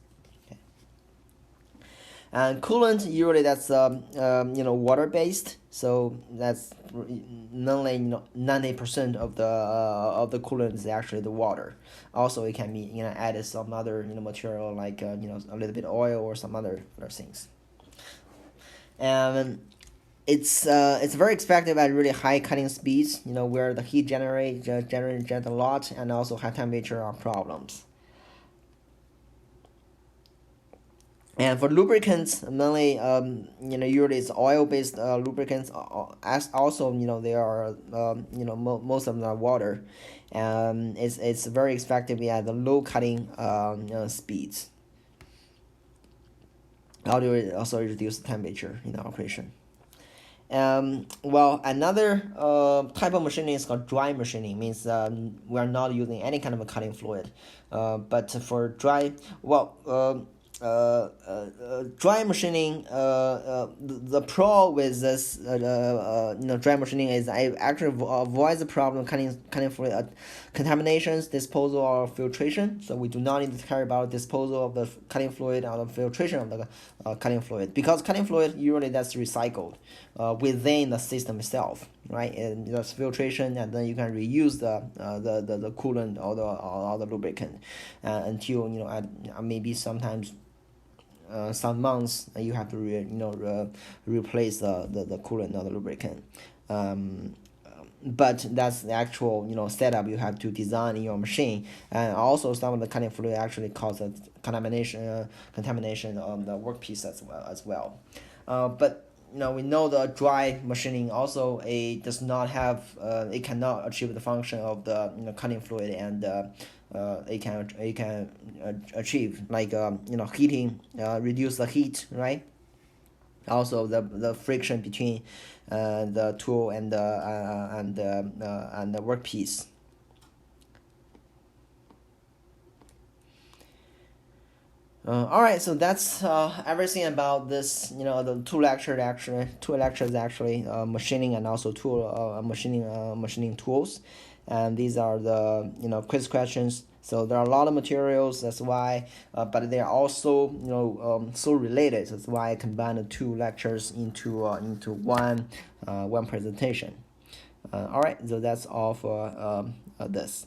And coolant, usually that's water based, so that's mainly 90% of the coolant is actually the water. Also, it can be added some other material like a little bit of oil or some other things. And it's very effective at really high cutting speeds, where the heat generate a lot, and also high temperature are problems. And for lubricants, mainly, usually it's oil-based lubricants. As also, they are, most of them are water, and it's very effective at the low cutting speeds. also reduce the temperature in the operation. Well, another type of machining is called dry machining. Means we are not using any kind of a cutting fluid. But for dry, dry machining, the pro with this dry machining is I actually avoids the problem cutting fluid contaminations, disposal, or filtration. So we do not need to care about disposal of the cutting fluid or the filtration of the cutting fluid, because cutting fluid usually that's recycled within the system itself, right? And there's filtration, and then you can reuse the coolant or the lubricant until maybe sometimes. Some months you have to replace the coolant or the lubricant, but that's the actual setup you have to design in your machine. And also some of the cutting fluid actually causes contamination on the workpiece as well. But we know the dry machining also does not have it cannot achieve the function of the cutting fluid, and it can achieve like heating, reduce the heat, right? Also the friction between the tool and the workpiece. All right, so that's everything about this. The two lectures actually, machining and also machining tools, and these are the quiz questions. So there are a lot of materials. That's why, but they are also so related. That's why I combined the two lectures into one presentation. All right, so that's all for this.